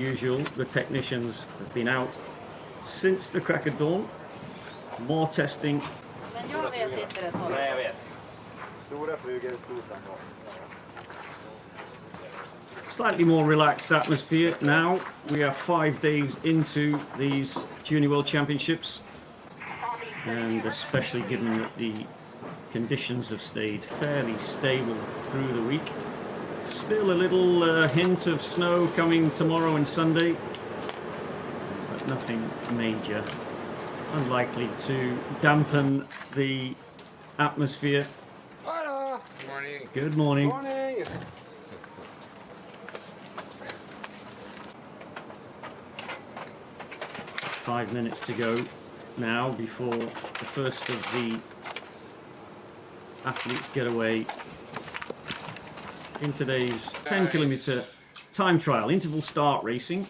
Usual, the technicians have been out since the crack of dawn. More testing. Men jag vet inte det. Nej, jag vet. Stora flugor, stort antal. Slightly more relaxed atmosphere now. We are 5 days into these Junior World Championships, and especially given that the conditions have stayed fairly stable through the week. Still a little hint of snow coming tomorrow and Sunday, but nothing major. Unlikely to dampen the atmosphere. Good morning. Good morning. Morning. 5 minutes to go now before the first of the athletes get away in today's 10-kilometer time trial interval start racing.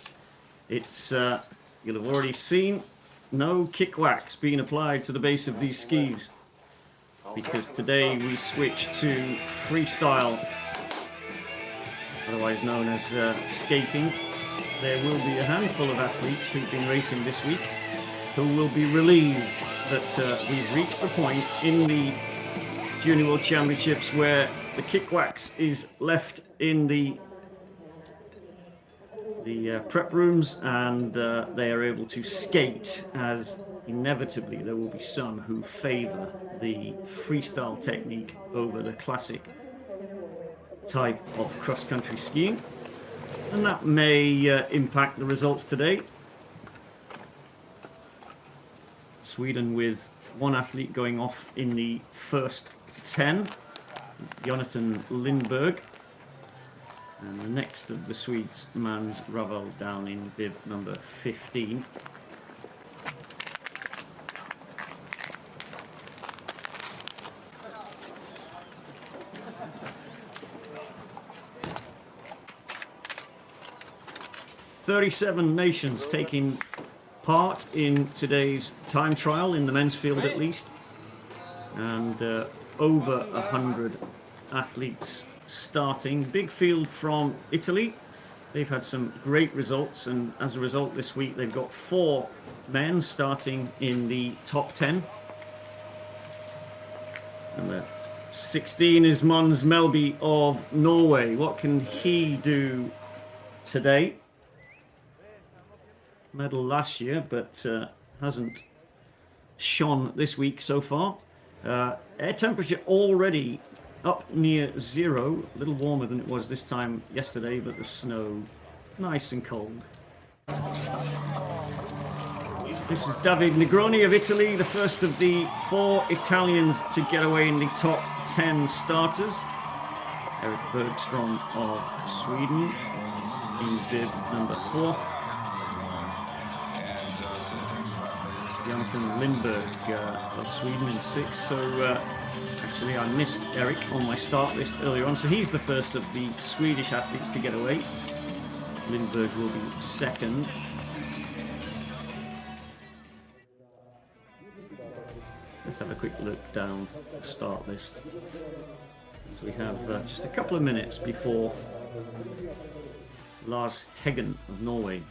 It's you'll have already seen no kick wax being applied to the base of these skis, because today we switch to freestyle, otherwise known as skating. There will be a handful of athletes who've been racing this week who will be relieved that we've reached the point in the Junior World Championships where the kick wax is left in the prep rooms, and they are able to skate, as inevitably there will be some who favour the freestyle technique over the classic type of cross-country skiing, and that may impact the results today. Sweden with one athlete going off in the first 10, Jonathan Lindberg, and the next of the Swedes, Mans Raval, down in bib number 15. "37 nations taking part in today's time trial, in the men's field at least, and over 100 athletes starting. Big field from Italy. They've had some great results, and as a result this week they've got 4 men starting in the top 10. Number 16 is Mons Melby of Norway. What can he do today? Medal last year, but hasn't shone this week so far. Air temperature already up near 0, a little warmer than it was this time yesterday, but the snow nice and cold. This is David Negroni of Italy, the first of the 4 Italians to get away in the top 10 starters. Eric Bergstrom of Sweden in bib number 4. Jonathan Lindberg of Sweden in 6. So actually I missed Eric on my start list earlier on, so he's the first of the Swedish athletes to get away. Lindberg will be second. Let's have a quick look down the start list. So we have just a couple of minutes before Lars Heggen of Norway,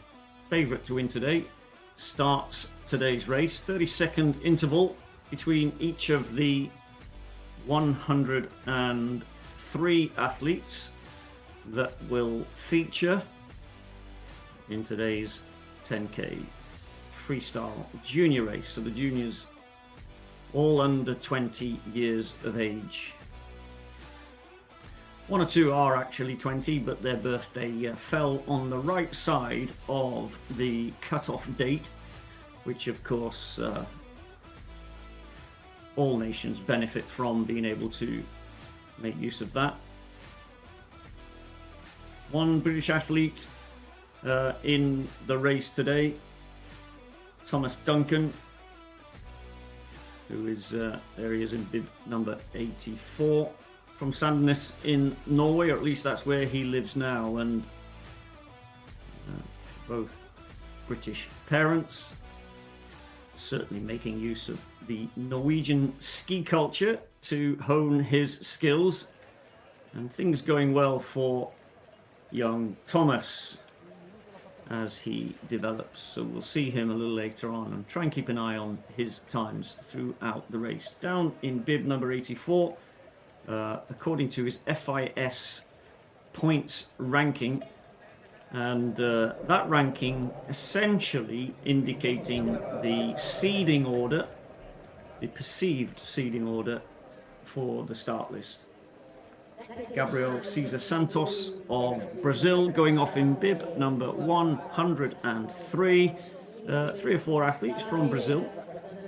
favourite to win today, starts today's race. 30-second interval between each of the 103 athletes that will feature in today's 10k freestyle junior race. So the juniors all under 20 years of age. 1 or 2 are actually 20, but their birthday fell on the right side of the cut-off date, which of course all nations benefit from being able to make use of that. 1 British athlete in the race today, Thomas Duncan, who is, there he is in bib number 84, from Sandnes in Norway, or at least that's where he lives now, and both British parents, certainly making use of the Norwegian ski culture to hone his skills, and things going well for young Thomas. as he develops. So we'll see him a little later on and try and keep an eye on his times throughout the race. Down in bib number 84, according to his FIS points ranking, and that ranking essentially indicating the seeding order, the perceived seeding order for the start list. Gabriel Cesar Santos of Brazil going off in bib number 103. 3 or 4 athletes from Brazil,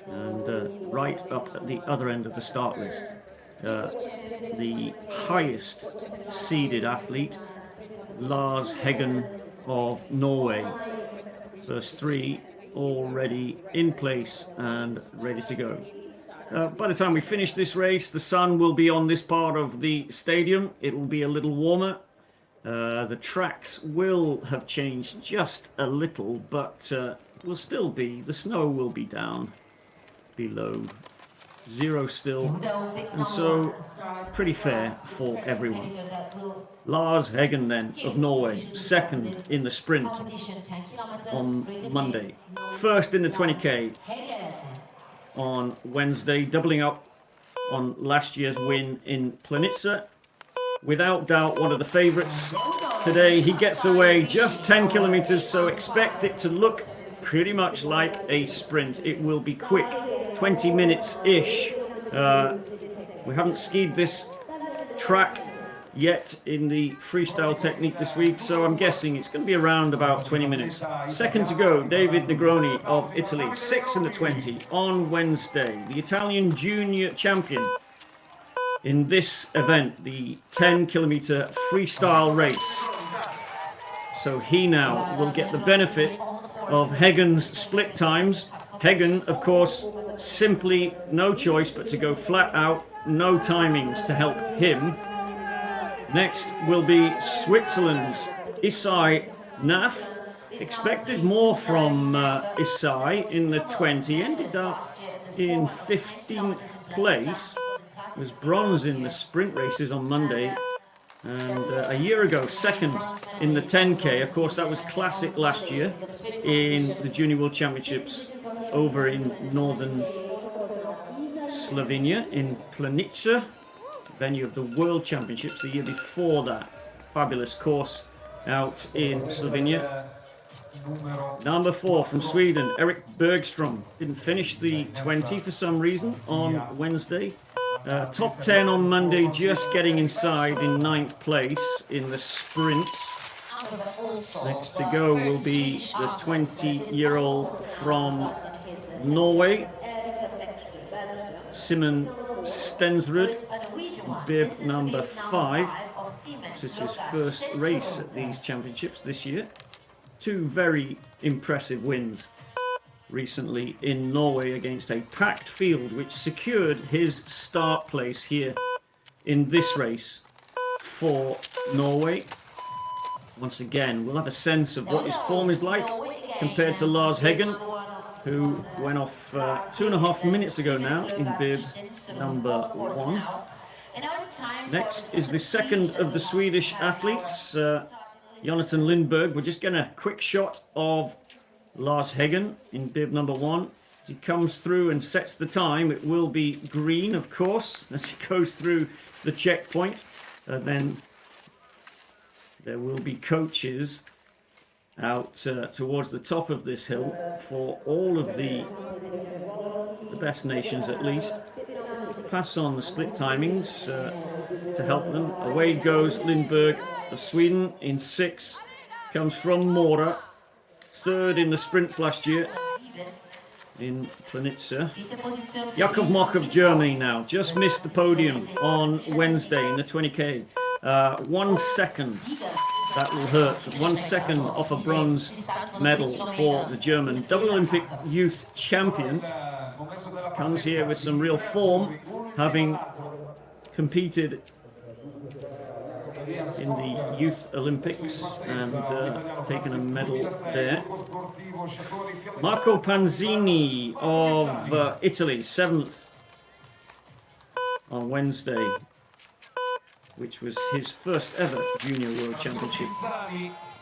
and right up at the other end of the start list. The highest seeded athlete, Lars Heggen of Norway. First 3 already in place and ready to go. By the time we finish this race, the sun will be on this part of the stadium. It will be a little warmer. The tracks will have changed just a little, but will still be, the snow will be down below 0 still, and so pretty fair for everyone. Lars Heggen then of Norway, second in the sprint on Monday, first in the 20k on Wednesday, doubling up on last year's win in Planica. Without doubt one of the favourites. Today he gets away just 10 kilometres, so expect it to look pretty much like a sprint. It will be quick, 20 minutes-ish. We haven't skied this track yet in the freestyle technique this week, so I'm guessing it's going to be around about 20 minutes. Second to go, David Negroni of Italy, 6 in the 20 on Wednesday. The Italian junior champion in this event, the 10-kilometer freestyle race. So he now will get the benefit of Heggen's split times. Heggen, of course, simply no choice but to go flat out, no timings to help him. Next will be Switzerland's Isai Naf. Expected more from Isai in the 20. Ended up in 15th place. Was bronze in the sprint races on Monday. And a year ago, second in the 10k. Of course, that was classic last year in the Junior World Championships over in northern Slovenia, in Planica, venue of the World Championships the year before that. Fabulous course out in Slovenia. Number 4 from Sweden, Eric Bergstrom. Didn't finish the 20 for some reason on Wednesday. Top 10 on Monday, just getting inside in 9th place in the sprints. Next to go will be the 20-year-old from Norway, Simon Stensrud, bib number 5. This is his first race at these championships this year. 2 very impressive wins recently in Norway against a packed field, which secured his start place here in this race for Norway. Once again, we'll have a sense of what his form is like compared to Lars Heggen, who went off 2.5 minutes ago now in bib number 1. Next is the second of the Swedish athletes, Jonathan Lindberg. We're just getting a quick shot of Lars Heggen in bib number 1. As he comes through and sets the time, it will be green, of course, as he goes through the checkpoint. Then there will be coaches out towards the top of this hill for all of the best nations, at least. Pass on the split timings to help them. Away goes Lindberg of Sweden in 6. Comes from Mora. 3rd in the sprints last year in Planica. Jakob Mock of Germany now. Just missed the podium on Wednesday in the 20k. 1 second. That will hurt. 1 second off a bronze medal for the German. Double Olympic youth champion. Comes here with some real form, having competed in the Youth Olympics and taken a medal there. Marco Panzini of Italy, 7th on Wednesday, which was his first ever Junior World Championship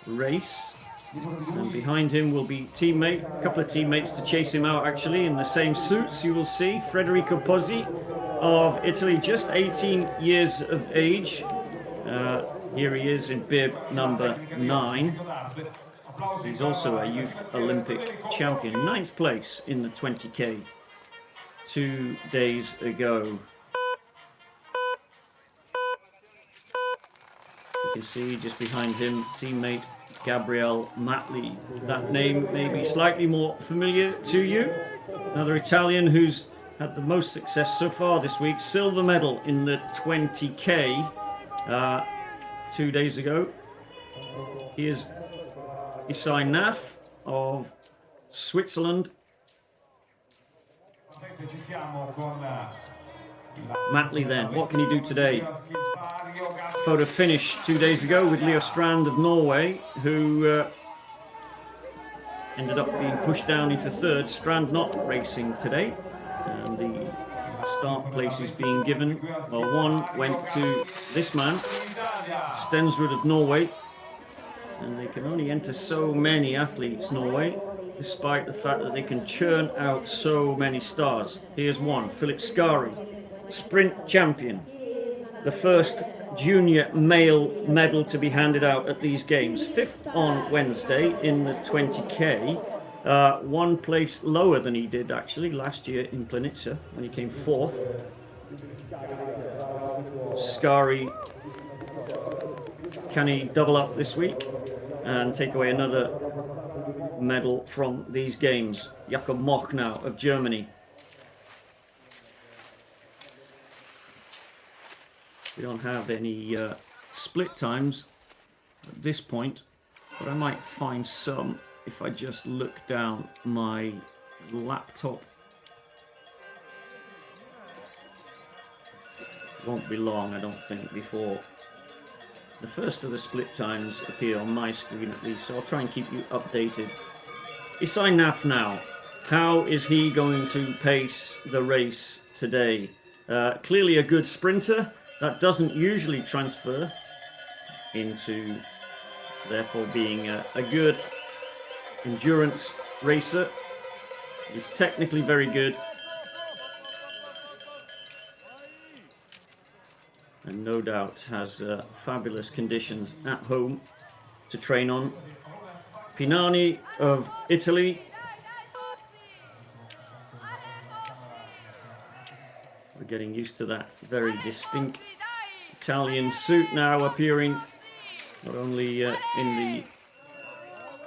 race. And behind him will be a couple of teammates to chase him out actually in the same suits. You will see Federico Pozzi of Italy, just 18 years of age. Here he is in bib number 9. He's also a youth Olympic champion, 9th place in the 20K 2 days ago. You can see just behind him, teammate Gabriele Matli. That name may be slightly more familiar to you. Another Italian who's had the most success so far this week. Silver medal in the 20K 2 days ago. Here's Isai Naf of Switzerland. Matli then, what can he do today? Photo finish 2 days ago with Leo Strand of Norway, who ended up being pushed down into 3rd. Strand not racing today, and the start places being given. Well, one went to this man, Stensrud of Norway, and they can only enter so many athletes, Norway, despite the fact that they can churn out so many stars. Here's one, Philip Skari, sprint champion, the first junior male medal to be handed out at these games. 5th on Wednesday in the 20K, 1 place lower than he did actually last year in Planica when he came 4th. Skari, can he double up this week and take away another medal from these games? Jakob Moch now of Germany. We don't have any split times at this point, but I might find some if I just look down my laptop. Won't be long, I don't think, before the first of the split times appear on my screen at least, so I'll try and keep you updated. Isai Naf now. How is he going to pace the race today? Clearly a good sprinter. That doesn't usually transfer into, therefore, being a good endurance racer. He's technically very good. And no doubt has fabulous conditions at home to train on. Pinani of Italy. We're getting used to that very distinct Italian suit now appearing not only in the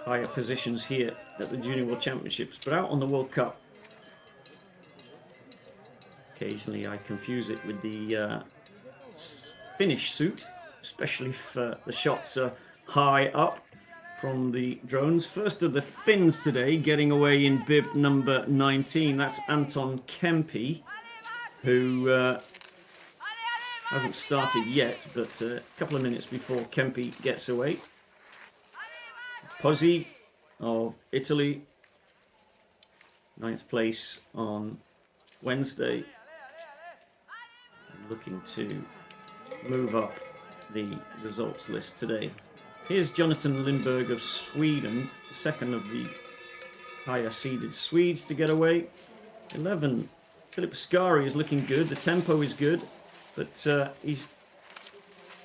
higher positions here at the Junior World Championships, but out on the World Cup. Occasionally I confuse it with the Finnish suit, especially if the shots are high up from the drones. First of the Finns today getting away in bib number 19. That's Anton Kempi, who hasn't started yet, but a couple of minutes before Kempi gets away. Pozzi of Italy, 9th place on Wednesday, looking to move up the results list today. Here's Jonathan Lindberg of Sweden, the second of the higher seeded Swedes to get away. 11, Philip Skari is looking good, the tempo is good, but he's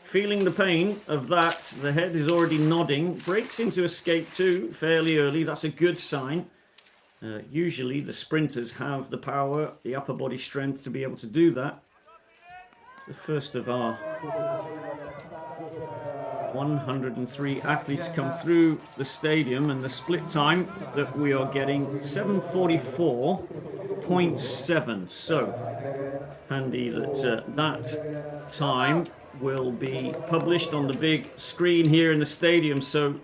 feeling the pain of that. The head is already nodding, breaks into escape 2 fairly early, that's a good sign. Usually the sprinters have the power, the upper body strength to be able to do that. The first of our 103 athletes come through the stadium, and the split time that we are getting 7:44.7. So handy that that time will be published on the big screen here in the stadium, so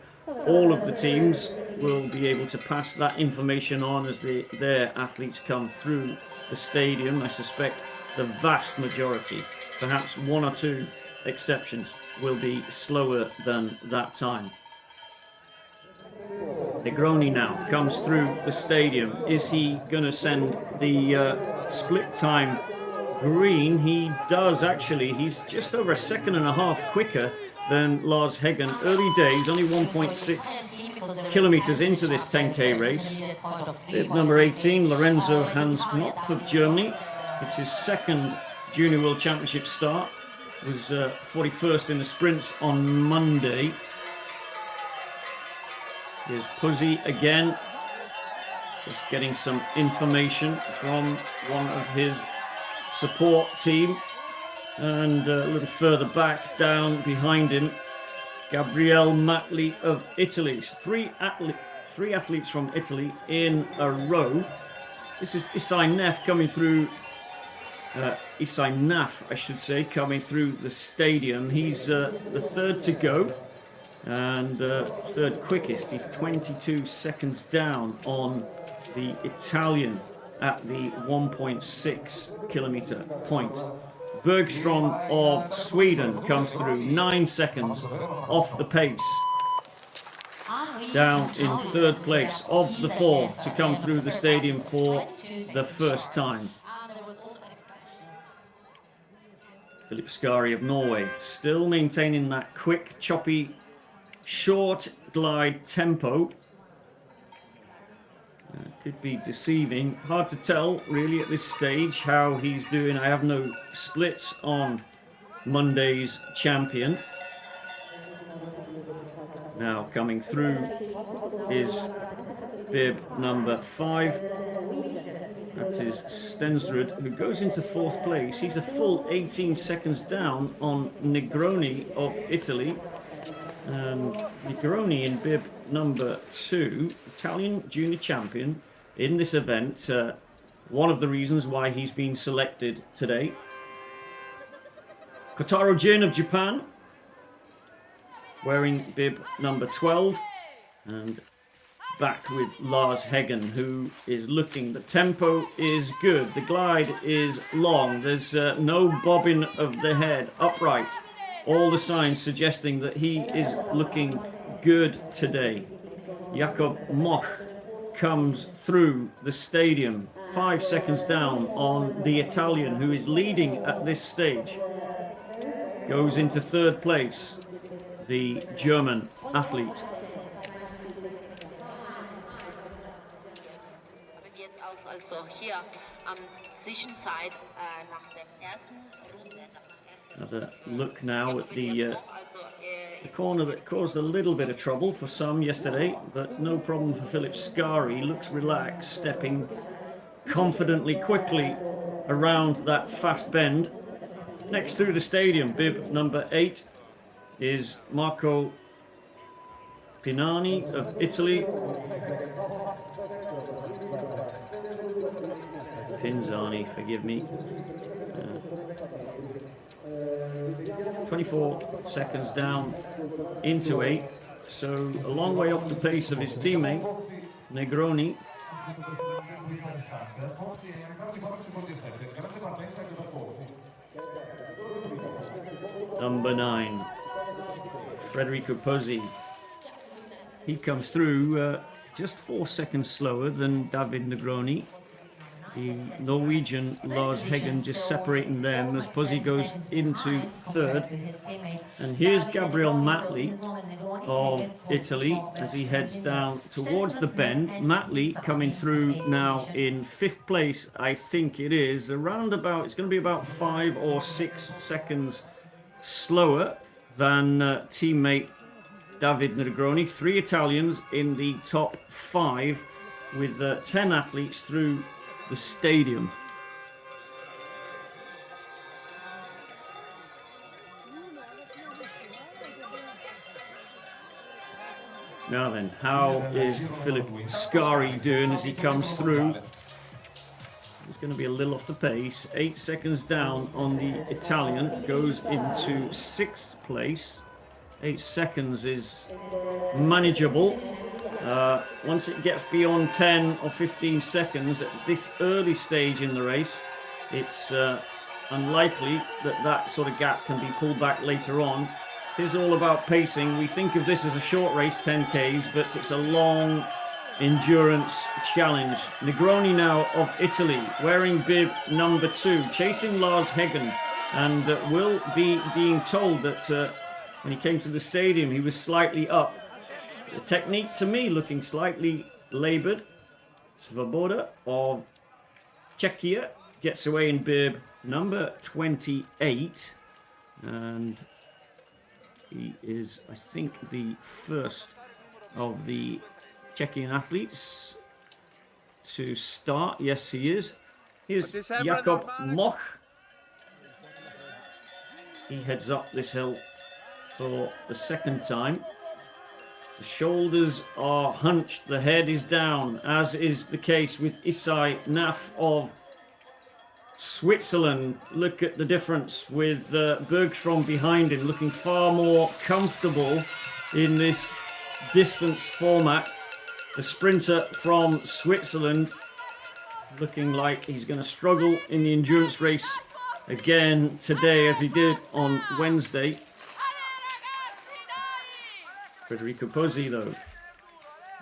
all of the teams will be able to pass that information on as their athletes come through the stadium. I suspect the vast majority, perhaps 1 or 2 exceptions, will be slower than that time. Negroni now comes through the stadium. Is he going to send the split time green? He does actually. He's just over a second and a half quicker than Lars Heggen. Early days, only 1.6 kilometers into this 10K race. Number 18, Lorenzo Hans Knopf of Germany. It's his second Junior World Championship start. Was 41st in the sprints on Monday. Here's Puzzy again. Just getting some information from one of his support team. And a little further back down behind him, Gabriele Matli of Italy. Three athletes from Italy in a row. This is Isai Naf coming through. Isai Naf, I should say, coming through the stadium. He's the third to go and third quickest. He's 22 seconds down on the Italian at the 1.6 kilometer point. Bergstrom of Sweden comes through 9 seconds off the pace. Down in third place of the four to come through the stadium for the first time. Philip Skari of Norway still maintaining that quick, choppy, short glide tempo. Could be deceiving. Hard to tell really at this stage how he's doing. I have no splits on Monday's champion. Now coming through is bib number 5. That is Stensrud, who goes into fourth place. He's a full 18 seconds down on Negroni of Italy. And Negroni in bib number 2, Italian junior champion in this event. One of the reasons why he's been selected today. Kotaro Jin of Japan, wearing bib number 12. And back with Lars Heggen, who is looking. The tempo is good. The glide is long. There's no bobbing of the head, upright. All the signs suggesting that he is looking good today. Jakob Moch comes through the stadium 5 seconds down on the Italian, who is leading at this stage. Goes into third place, the German athlete. Also hier am Zwischenzeit nach der ersten Runde. Another look now at the corner that caused a little bit of trouble for some yesterday, but no problem for Philip Skari. Looks relaxed, stepping confidently, quickly around that fast bend. Next through the stadium, bib number 8 is Marco Pinani of Italy. Pinzani, forgive me. 24 seconds down into 8, so a long way off the pace of his teammate Negroni. Number 9, Federico Pozzi. He comes through just 4 seconds slower than David Negroni. The Norwegian Lars Heggen just separating them as Puzzy goes into third. And here's Gabriele Matli of Italy as he heads down towards the bend. Matli coming through now in 5th place, I think it is. Around about, it's going to be about 5 or 6 seconds slower than teammate David Negroni. 3 Italians in the top 5 with 10 athletes through the stadium. Now then, how is Philip Skari doing as he comes through? He's going to be a little off the pace. 8 seconds down on the Italian, goes into 6th place. 8 seconds is manageable. Once it gets beyond 10 or 15 seconds at this early stage in the race, it's unlikely that that sort of gap can be pulled back later on. It's all about pacing. We think of this as a short race, 10Ks, but it's a long endurance challenge. Negroni now of Italy, wearing bib number 2, chasing Lars Heggen, and will be being told that when he came to the stadium he was slightly up. The technique to me looking slightly laboured. Svoboda of Czechia gets away in bib number 28. And he is, I think, the first of the Czechian athletes to start. Yes, he is. Here's Jakob Moch. He heads up this hill for the second time. The shoulders are hunched, the head is down, as is the case with Isai Naf of Switzerland. Look at the difference with Bergstrom behind him, looking far more comfortable in this distance format. The sprinter from Switzerland looking like he's going to struggle in the endurance race again today, as he did on Wednesday. Federico Pozzi, though,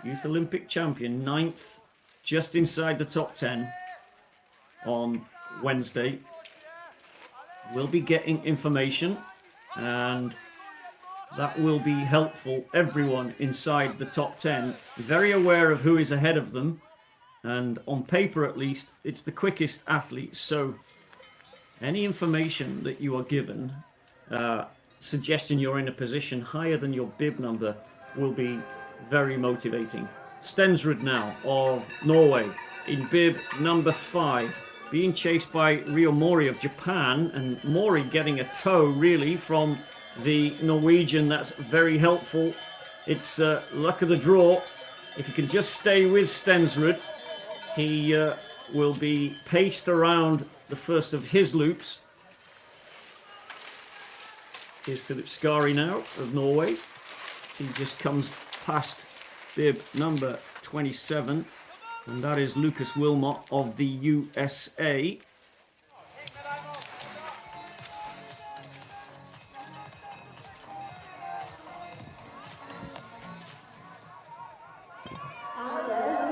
Youth Olympic champion, 9th, just inside the top 10 on Wednesday, will be getting information, and that will be helpful. Everyone inside the top 10 very aware of who is ahead of them, and on paper at least, it's the quickest athlete. So any information that you are given, suggesting you're in a position higher than your bib number, will be very motivating. Stensrud now of Norway in bib number 5, being chased by Ryo Mori of Japan, and Mori getting a tow really from the Norwegian. That's very helpful. It's luck of the draw. If he can just stay with Stensrud, he will be paced around the first of his loops. Here's Philip Skari now of Norway. He just comes past bib number 27, and that is Lucas Wilmot of the USA.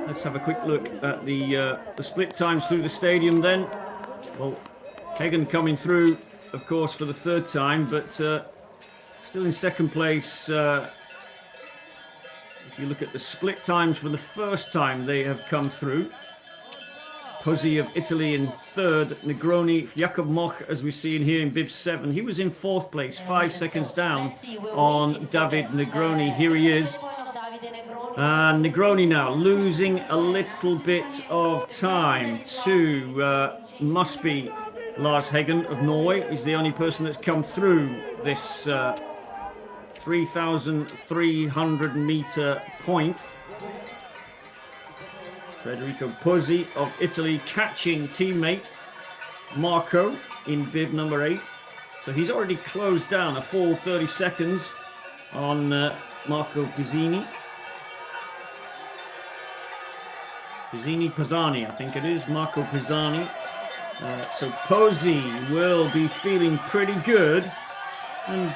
Let's have a quick look at the split times through the stadium then. Well, Hagen coming through, of course, for the third time, but still in second place. If you look at the split times for the first time they have come through. Pozzi of Italy in third, Negroni, Jakob Moch, as we see in here in bib 7. He was in fourth place, 5 seconds down on David Negroni. Here he is. And Negroni now losing a little bit of time to must be Lars Hagen of Norway. He's the only person that's come through this 3,300 meter point. Federico Pozzi of Italy catching teammate Marco in bib number 8. So he's already closed down a full 30 seconds on Marco Pizzini. Pisani, I think it is, Marco Pisani. So Pozzi will be feeling pretty good, and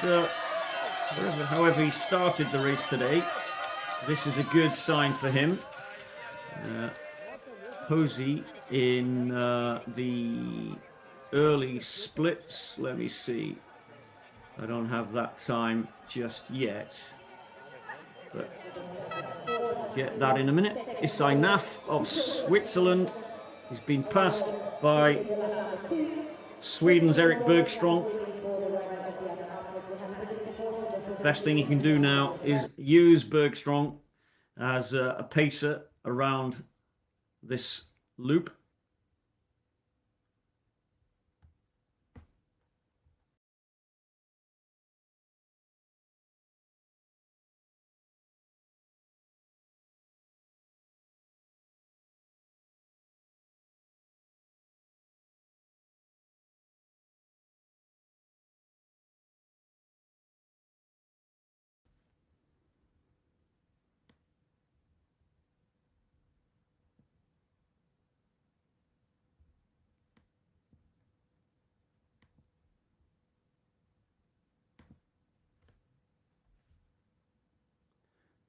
however he started the race today, this is a good sign for him. Pozzi in the early splits, let me see, I don't have that time just yet, but get that in a minute. Isai Naf of Switzerland. He's been passed by Sweden's Erik Bergstrom. Best thing he can do now is use Bergstrom as a pacer around this loop.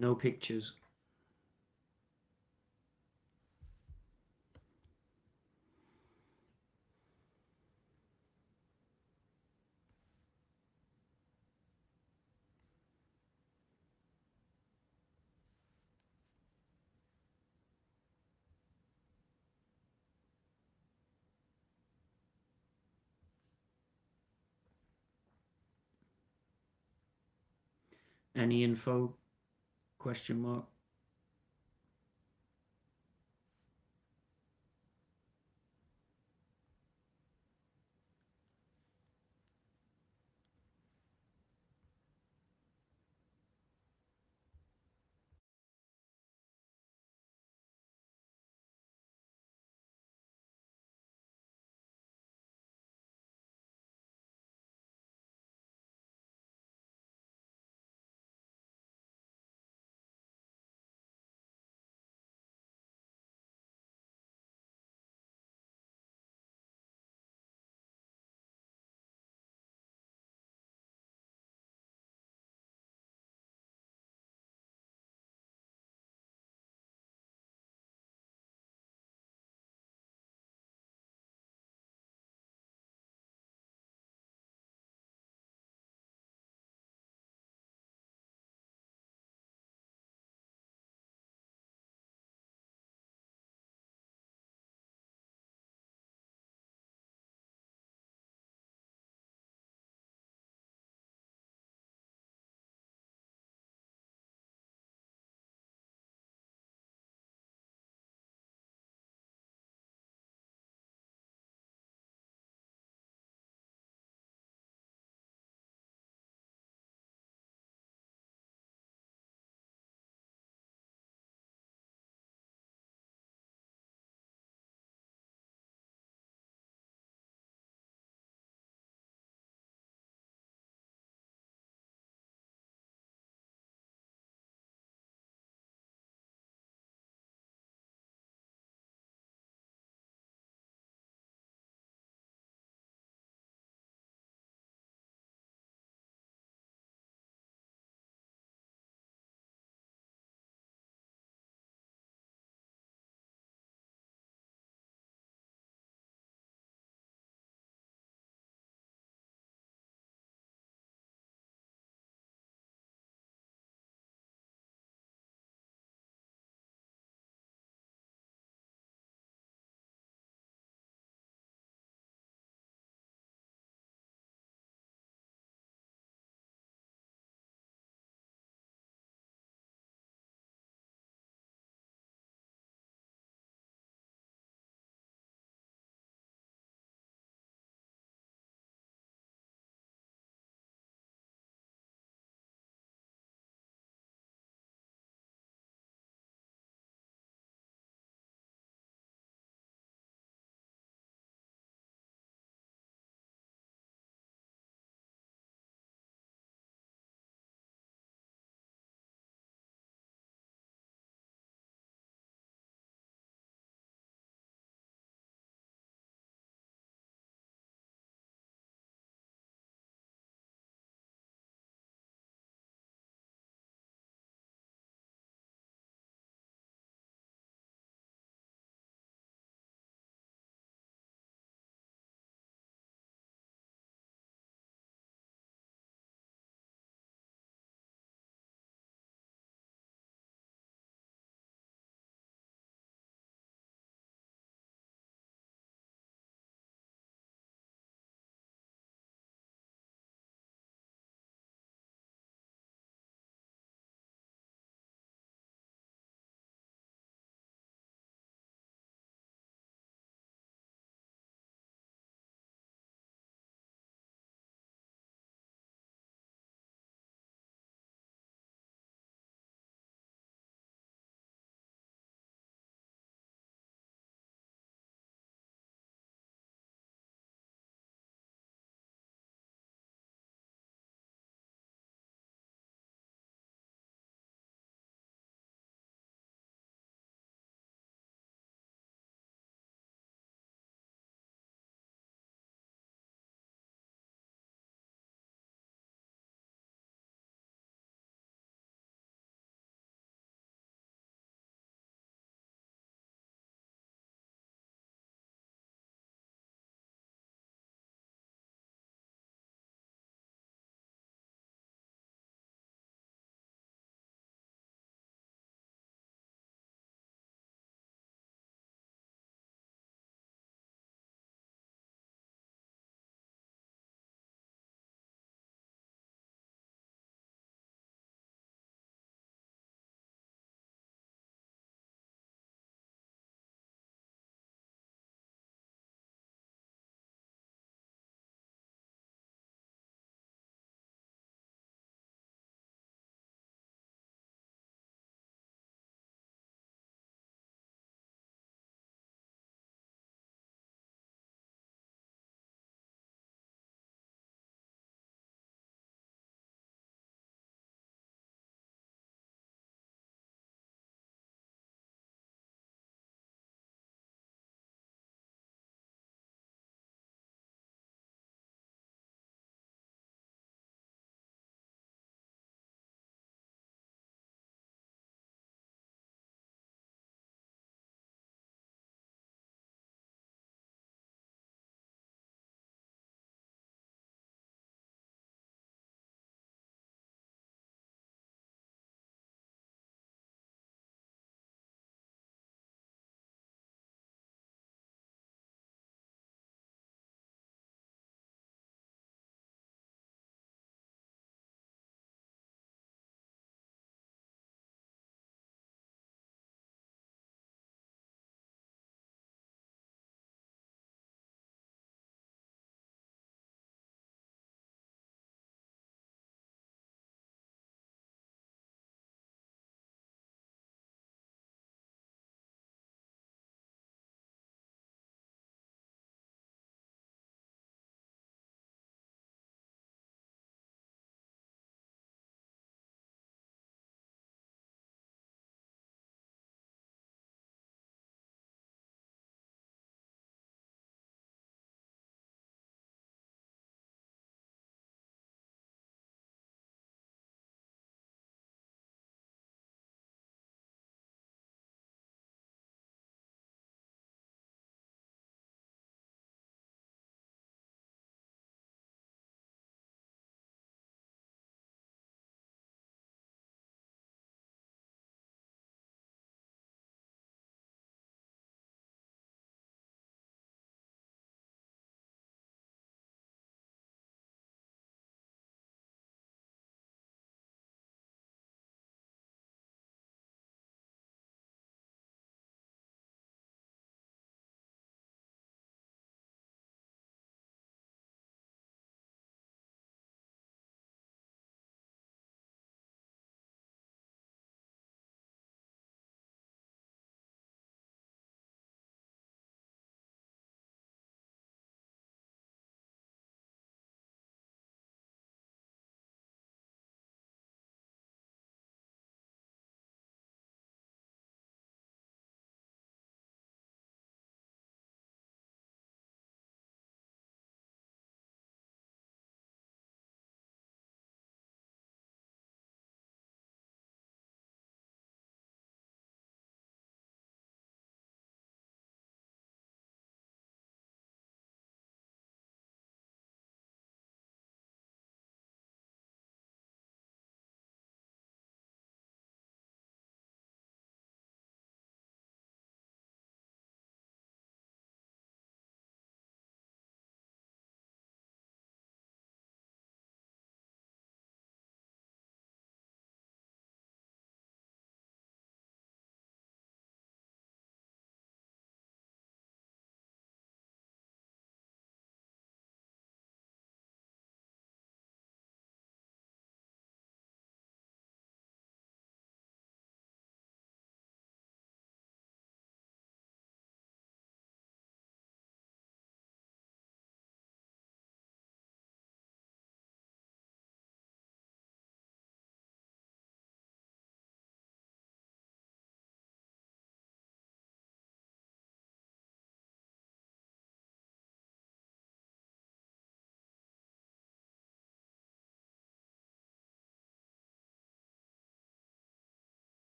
No pictures. Any info? Question mark.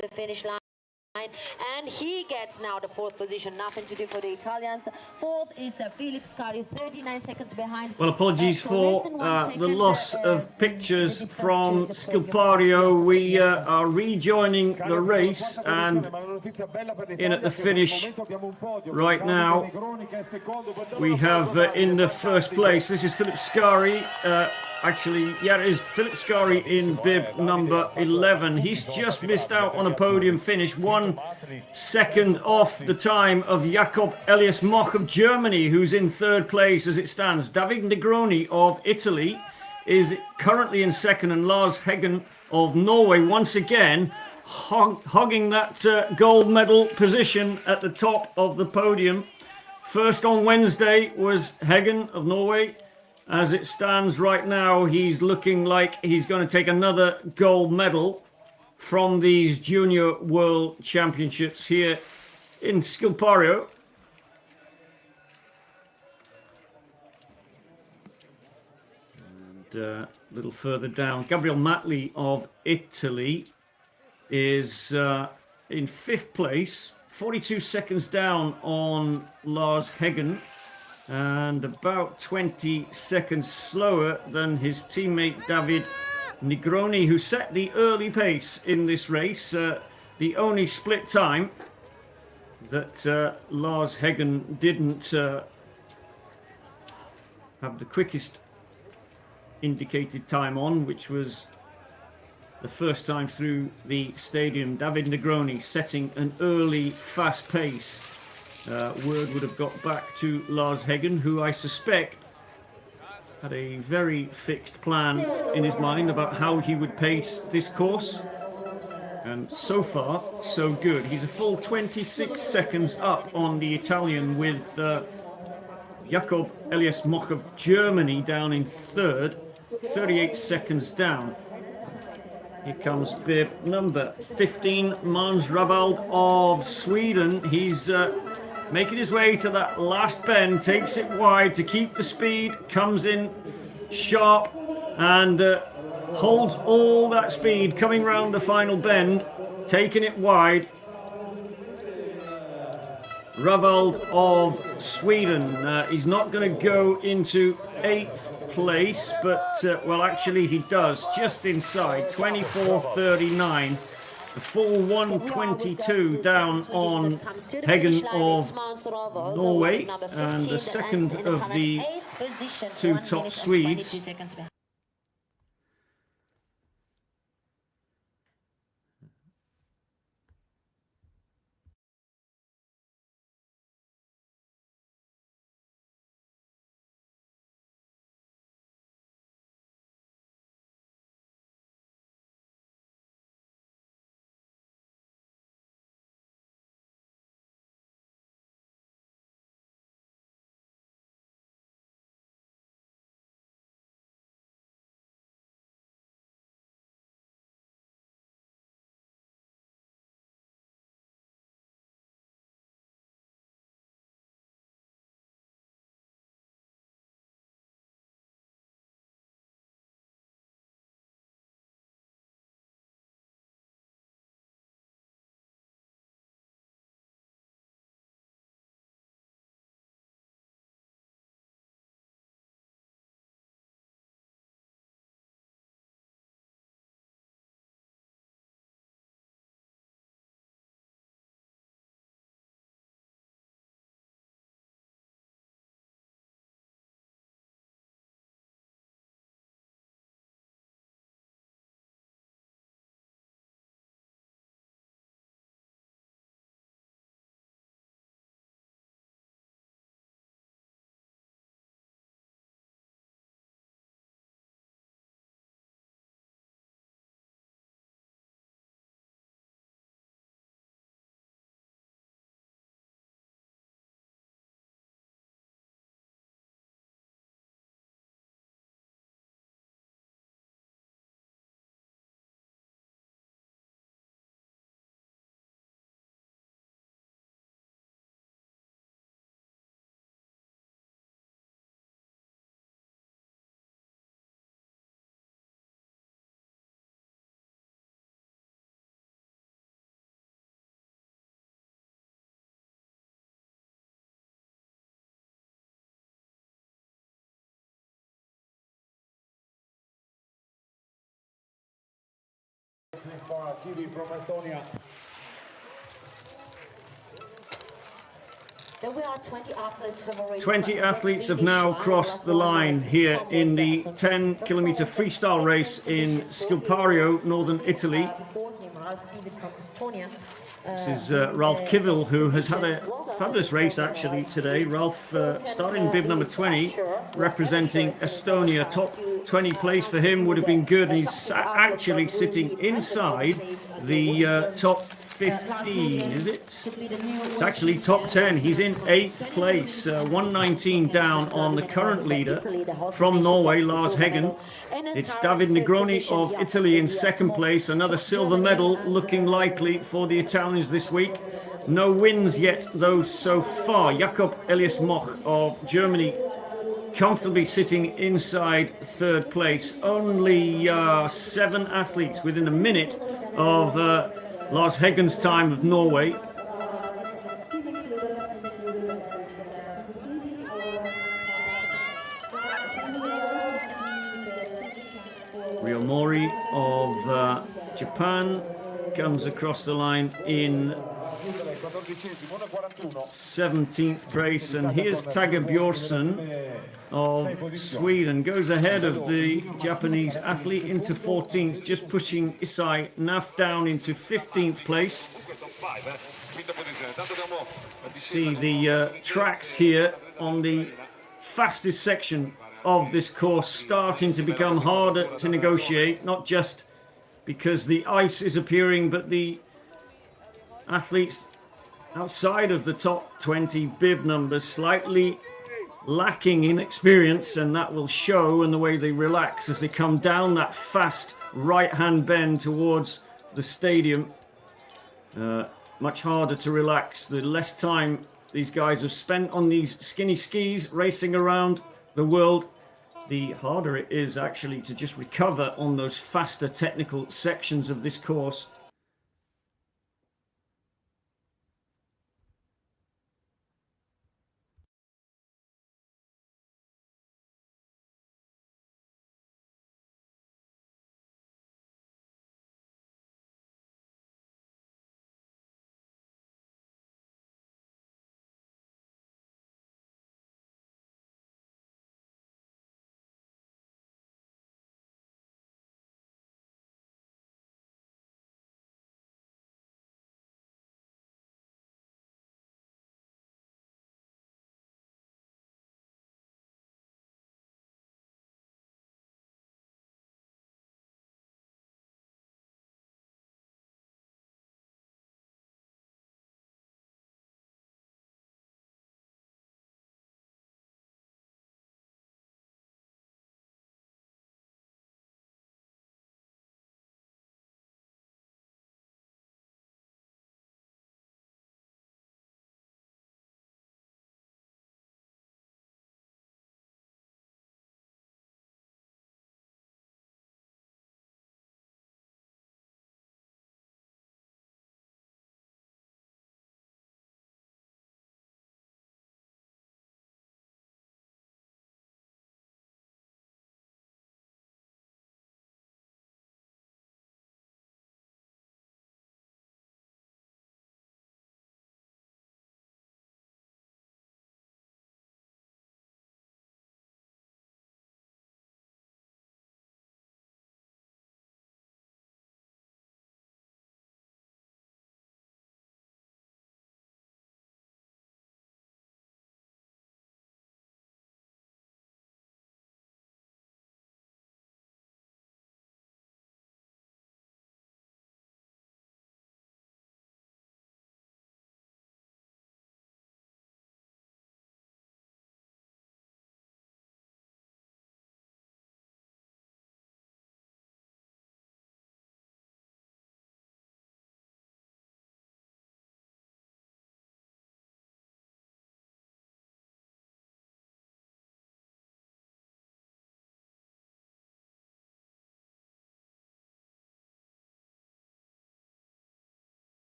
the finish line. And he gets now the 4th position. Nothing to do for the Italians. 4th is Philip Scari, 39 seconds behind. Well, apologies for the loss of pictures from Schilpario. We are rejoining the race, and in at the finish right now we have in the first place, this is Philip Scari. Actually, yeah, it is Philip Scari in bib number 11. He's just missed out on a podium finish, 1 second off the time of Jakob Elias Moch of Germany, who's in 3rd place as it stands. David Negroni of Italy is currently in 2nd, and Lars Heggen of Norway once again hogging that gold medal position at the top of the podium. First on Wednesday was Heggen of Norway. As it stands right now, he's looking like he's going to take another gold medal from these Junior World Championships here in Schilpario. And a little further down, Gabriel Matli of Italy is in 5th place, 42 seconds down on Lars Heggen, and about 20 seconds slower than his teammate David Negroni, who set the early pace in this race. The only split time that Lars Heggen didn't have the quickest indicated time on, which was the first time through the stadium. David Negroni setting an early fast pace. Word would have got back to Lars Heggen, who I suspect had a very fixed plan in his mind about how he would pace this course. And so far, so good. He's a full 26 seconds up on the Italian, with Jakob Elias Moch of Germany down in 3rd, 38 seconds down. Here comes bib number 15, Måns Ravald of Sweden. He's making his way to that last bend, takes it wide to keep the speed, comes in sharp and holds all that speed coming round the final bend, taking it wide. Ravald of Sweden, he's not going to go into 8th place, but well, actually he does, just inside, 24:39. The full 122 down on Heggen of Norway, and the second of the 2 top Swedes. for TV from Estonia. There we are 20 athletes have already 20 athletes have now crossed the line here in the 10-kilometer freestyle race in Schilpario, northern Italy. This is Ralph Kivel, who has had a fabulous race actually today. Ralph started in bib number 20, representing Estonia. Top 20 place for him would have been good. And he's actually sitting inside the top 15, is it? It's actually top 10. He's in 8th place, 119 down on the current leader from Norway, Lars Heggen. It's David Negroni of Italy in 2nd place. Another silver medal looking likely for the Italians this week. No wins yet, though, so far. Jakob Elias Moch of Germany comfortably sitting inside 3rd place. Only 7 athletes within a minute of Lars Heggen's time of Norway. Ryomori of Japan comes across the line in 17th place, and here's Tage Björnsson of Sweden, goes ahead of the Japanese athlete into 14th, just pushing Isai Naf down into 15th place. See the tracks here on the fastest section of this course starting to become harder to negotiate, not just because the ice is appearing, but the athletes outside of the top 20 bib numbers slightly lacking in experience, and that will show in the way they relax as they come down that fast right-hand bend towards the stadium. Much harder to relax the less time these guys have spent on these skinny skis racing around the world, the harder it is actually to just recover on those faster technical sections of this course.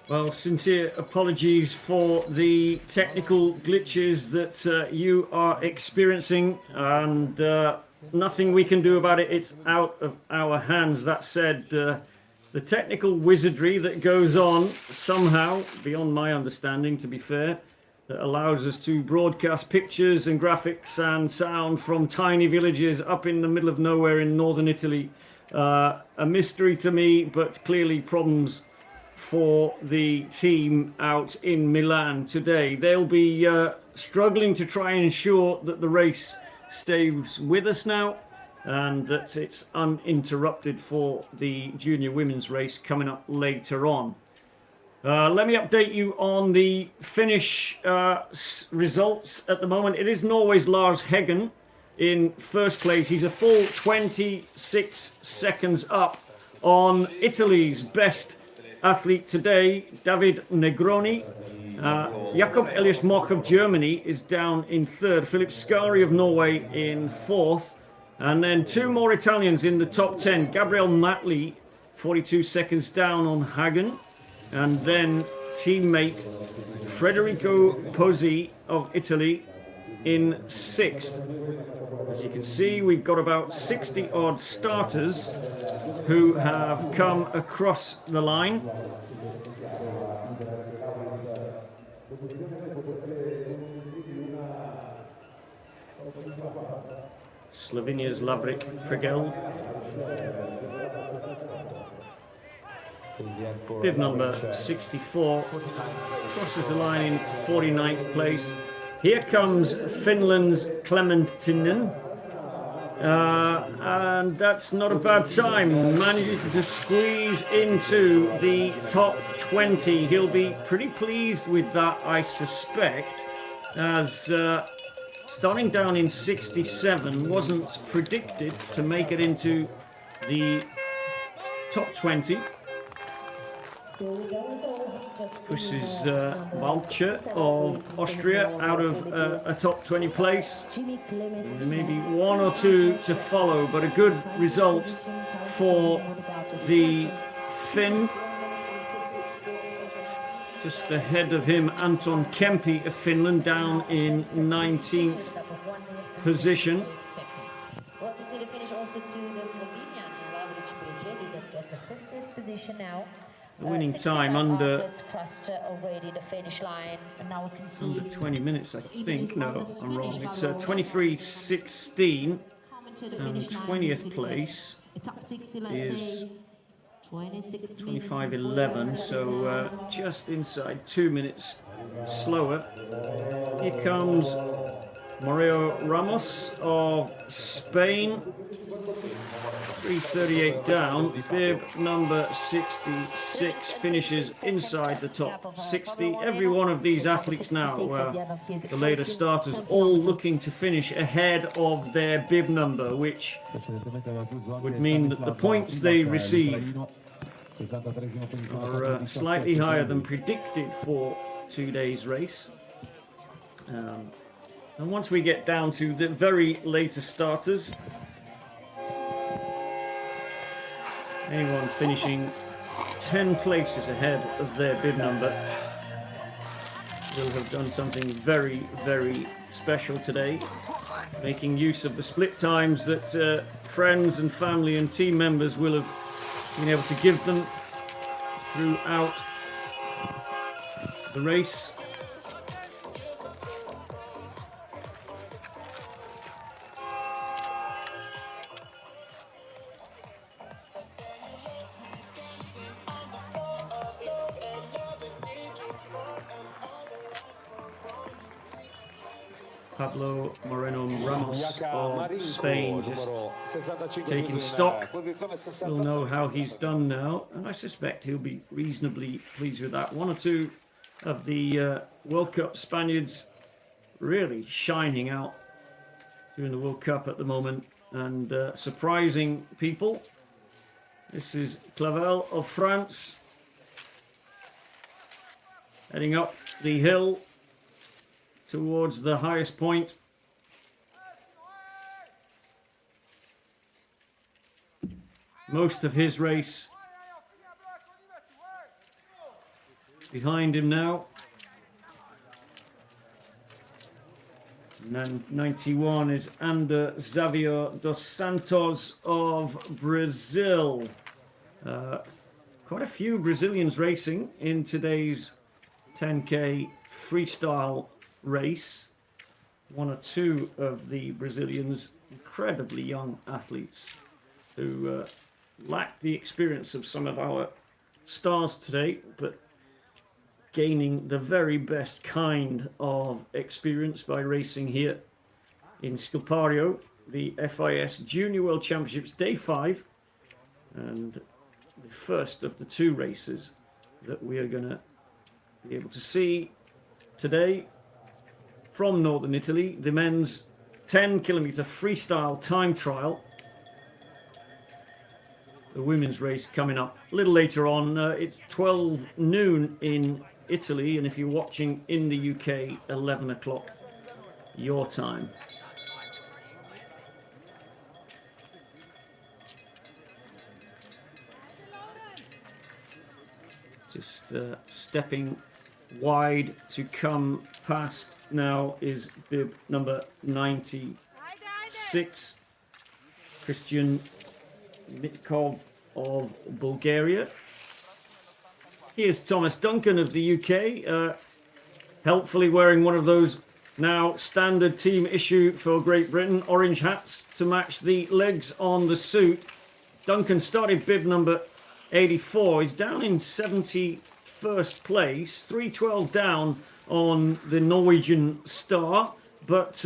Well, sincere apologies for the technical glitches that you are experiencing, and nothing we can do about it. It's out of our hands. That said, the technical wizardry that goes on somehow, beyond my understanding, to be fair, that allows us to broadcast pictures and graphics and sound from tiny villages up in the middle of nowhere in northern Italy. A mystery to me, but clearly problems for the team out in Milan today. They'll be struggling to try and ensure that the race stays with us now and that it's uninterrupted for the junior women's race coming up later on. Let me update you on the finish results at the moment. It is Norway's Lars Heggen in first place. He's a full 26 seconds up on Italy's best athlete today, David Negroni. Jakob Elias Moch of Germany is down in third. Philip Scari of Norway in fourth. And then two more Italians in the top 10. Gabriel Matli, 42 seconds down on Hagen. And then teammate Federico Pozzi of Italy in sixth. As you can see, we've got about 60 odd starters who have come across the line. Slovenia's Lavrik Pregel. Bib number 64 crosses the line in 49th place. Here comes Finland's Clementinen. And that's not a bad time. Managing to squeeze into the top 20. He'll be pretty pleased with that, I suspect, as starting down in 67 wasn't predicted to make it into the top 20. Pushes Walcher of Austria out of a top 20 place. There may be one or two to follow, but a good result for the Finn. Just ahead of him, Anton Kempi of Finland, down in 19th position. Welcome to the finish also to the Slovenian that gets a fifth position now. Winning time under crossed already the finish line, and now we can see under 20 minutes, I think. No, I'm wrong. It's 23:16 and 20th place. A top 60, let's is say 26 minutes. 25:11, so just inside 2 minutes slower. Here comes Mario Ramos of Spain. 3:38 down. Bib number 66 finishes inside the top 60. Every one of these athletes now, the later starters, all looking to finish ahead of their bib number, which would mean that the points they receive are slightly higher than predicted for today's race. And once we get down to the very later starters, anyone finishing 10 places ahead of their bib number will have done something very, very special today, making use of the split times that friends and family and team members will have been able to give them throughout the race. Pablo Moreno Ramos of Spain just taking stock. We'll know how he's done now, and I suspect he'll be reasonably pleased with that. One or two of the World Cup Spaniards really shining out during the World Cup at the moment and surprising people. This is Clavel of France heading up the hill towards the highest point. Most of his race behind him now. And then 91 is Ander Xavier dos Santos of Brazil. Quite a few Brazilians racing in today's 10K freestyle race. One or two of the Brazilians, incredibly young athletes who lack the experience of some of our stars today, but gaining the very best kind of experience by racing here in Schilpario, the FIS Junior World Championships Day 5, and the first of the two races that we are going to be able to see today from northern Italy, the men's 10-kilometer freestyle time trial. The women's race coming up a little later on. It's 12 noon in Italy, and if you're watching in the UK, 11 o'clock your time. Just stepping wide to come past now is bib number 96, Christian Mitkov of Bulgaria. Here's Thomas Duncan of the UK, helpfully wearing one of those now standard team issue for Great Britain, orange hats to match the legs on the suit. Duncan started bib number 84. He's down in 71st place, 3:12 down on the Norwegian star, but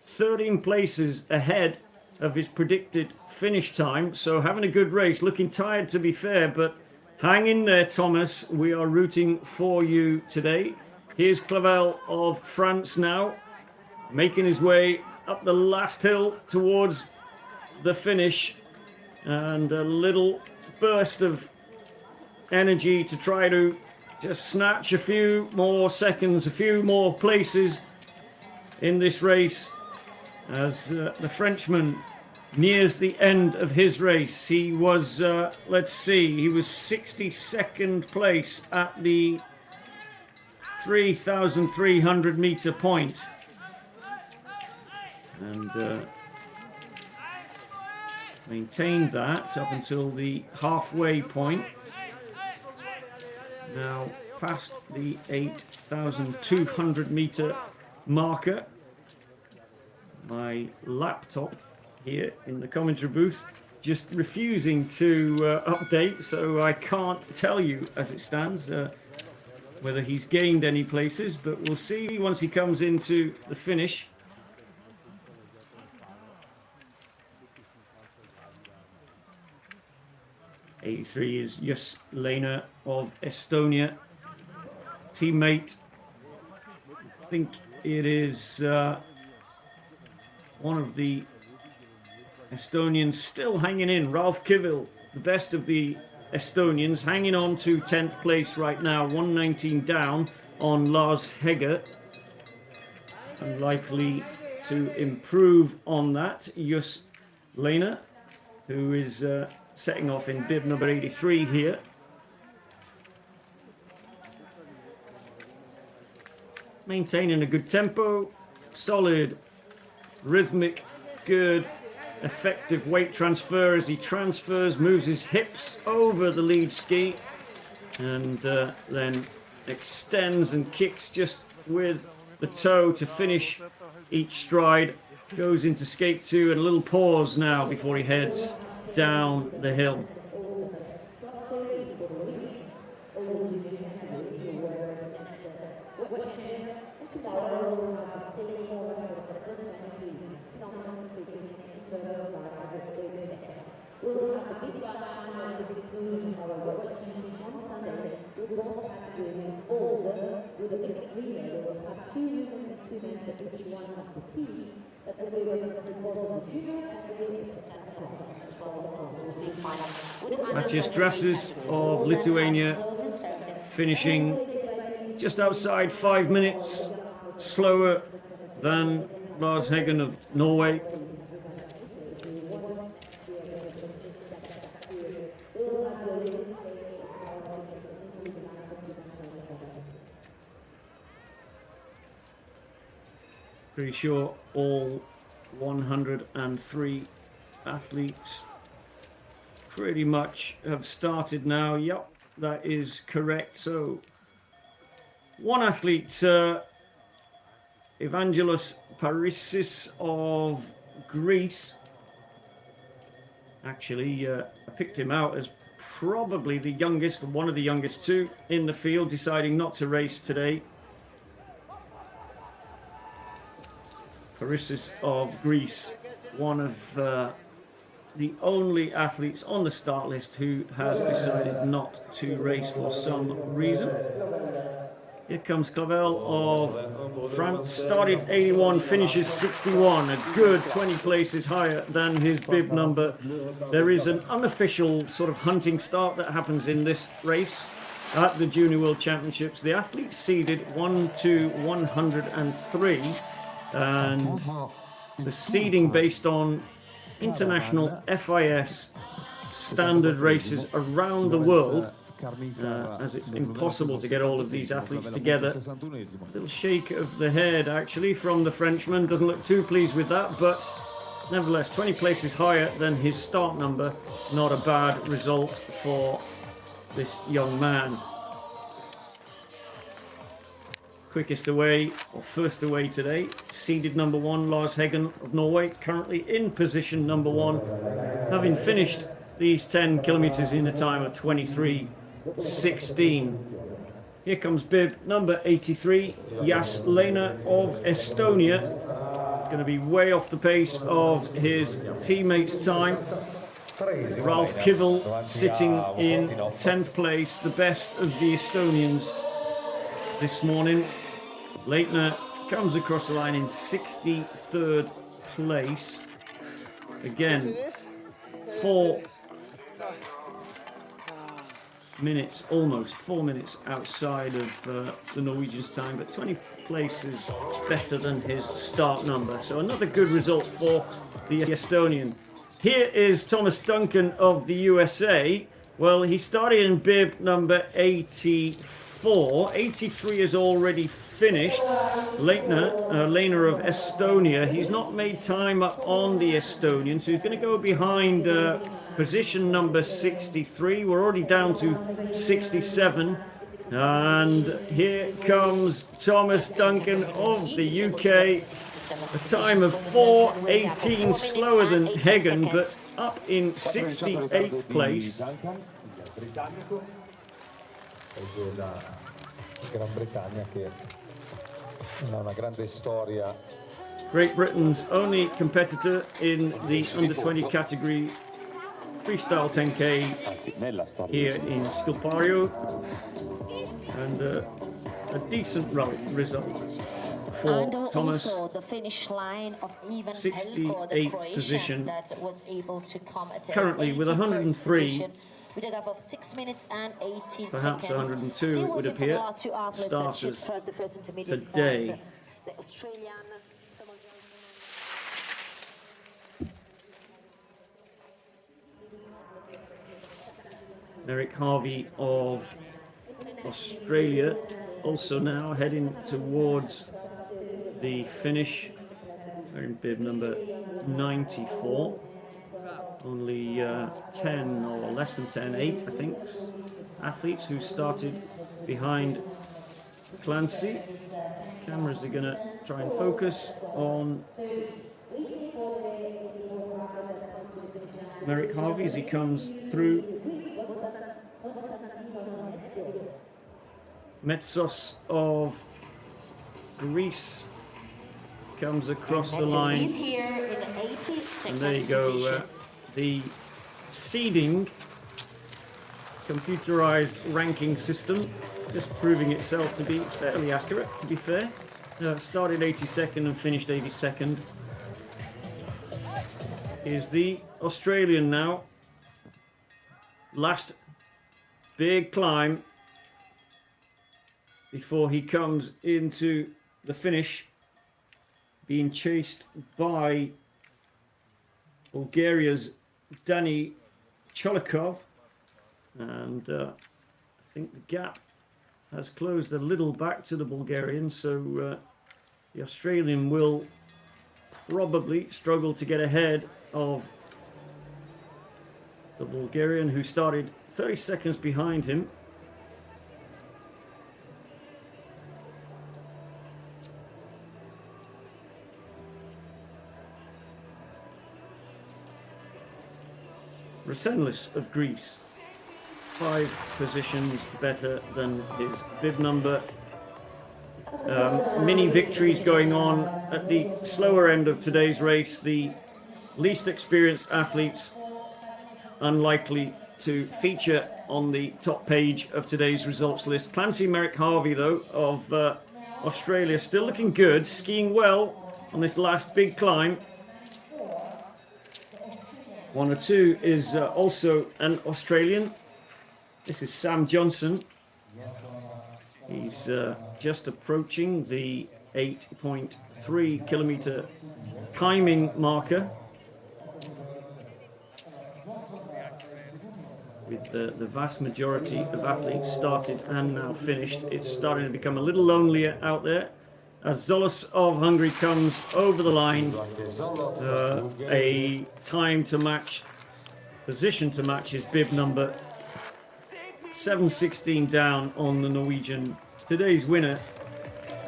13 places ahead of his predicted finish time. So having a good race, looking tired to be fair, but hang in there, Thomas. We are rooting for you today. Here's Clavel of France now, making his way up the last hill towards the finish, and a little burst of energy to try to just snatch a few more seconds, a few more places in this race as the Frenchman nears the end of his race. He was, let's see, he was 62nd place at the 3,300 meter point. And maintained that up until the halfway point. Now past the 8,200 meter marker. My laptop here in the commentary booth just refusing to update, so I can't tell you as it stands whether he's gained any places, but we'll see once he comes into the finish. '83 is Jus Lehner of Estonia, teammate. I think it is one of the Estonians still hanging in. Ralf Kivil, the best of the Estonians, hanging on to 10th place right now, 119 down on Lars Hegge. Unlikely to improve on that. Jus Lehner, who is setting off in bib number 83 here. Maintaining a good tempo, solid, rhythmic, good, effective weight transfer as he transfers, moves his hips over the lead ski, and then extends and kicks just with the toe to finish each stride. Goes into skate 2 and a little pause now before he heads down the hill. Matthias Grasses of Lithuania finishing just outside 5 minutes slower than Lars Heggen of Norway. Pretty sure all 103 athletes pretty much have started now. Yep, that is correct. So one athlete, Evangelos Parissis of Greece. Actually, I picked him out as probably the youngest, one of the youngest two in the field, deciding not to race today. Parissis of Greece, one of the only athletes on the start list who has decided not to race for some reason. Here comes Clavel of France, started 81, finishes 61, a good 20 places higher than his bib number. There is an unofficial sort of hunting start that happens in this race at the Junior World Championships. The athletes seeded 1 to 103, and the seeding based on international FIS standard races around the world, as it's impossible to get all of these athletes together. Little shake of the head actually from the Frenchman, doesn't look too pleased with that, but nevertheless 20 places higher than his start number. Not a bad result for this young man. Quickest away, or first away today, seeded number 1, Lars Heggen of Norway, currently in position number 1, having finished these 10 kilometers in a time of 23:16. Here comes bib number 83, Jus Lehner of Estonia. It's going to be way off the pace of his teammates' time. Ralf Kivil sitting in 10th place, the best of the Estonians this morning. Leitner comes across the line in 63rd place. Again, 4 minutes, almost 4 minutes outside of the Norwegian's time, but 20 places better than his start number. So another good result for the Estonian. Here is Thomas Duncan of the USA. Well, he started in bib number 84. 83 is already finished. Lehner of Estonia. He's not made time up on the Estonian, so he's going to go behind position number 63. We're already down to 67. And here comes Thomas Duncan of the UK. A time of 4:18, slower than Hagen, but up in 68th place. Gran Bretagna che ha una grande storia. Great Britain's only competitor in the under-20 category freestyle 10K here in Schilpario, and a decent result for and Thomas. also the finish line of even 68th position, that was able to come at currently with 103. With a gap of 6 minutes and 18 Perhaps seconds. 102 it would appear. Starters today. The Australian Eric Harvey of Australia also now heading towards the finish. Wearing bib number 94. Only 10 or less than 10, 8 I think, athletes who started behind Clancy. Cameras are going to try and focus on Merrick Harvey as he comes through. Metsos of Greece comes across the line. He's here in 82nd And there you go. position. The seeding computerized ranking system just proving itself to be fairly accurate, to be fair. Started 82nd and finished 82nd. Is the Australian now. Last big climb before he comes into the finish, being chased by Bulgaria's Dani Cholikov, and I think the gap has closed a little back to the Bulgarian, so the Australian will probably struggle to get ahead of the Bulgarian, who started 30 seconds behind him. Rasenlis of Greece, 5 positions better than his bib number. Mini victories going on at the slower end of today's race. The least experienced athletes unlikely to feature on the top page of today's results list. Clancy Merrick Harvey, though, of Australia, still looking good, skiing well on this last big climb. 1 or 2 is also an Australian. This is Sam Johnson. He's just approaching the 8.3 kilometer timing marker. With the vast majority of athletes started and now finished, it's starting to become a little lonelier out there. As Zolos of Hungary comes over the line, a time to match, position to match his bib number, 7:16 down on the Norwegian, today's winner,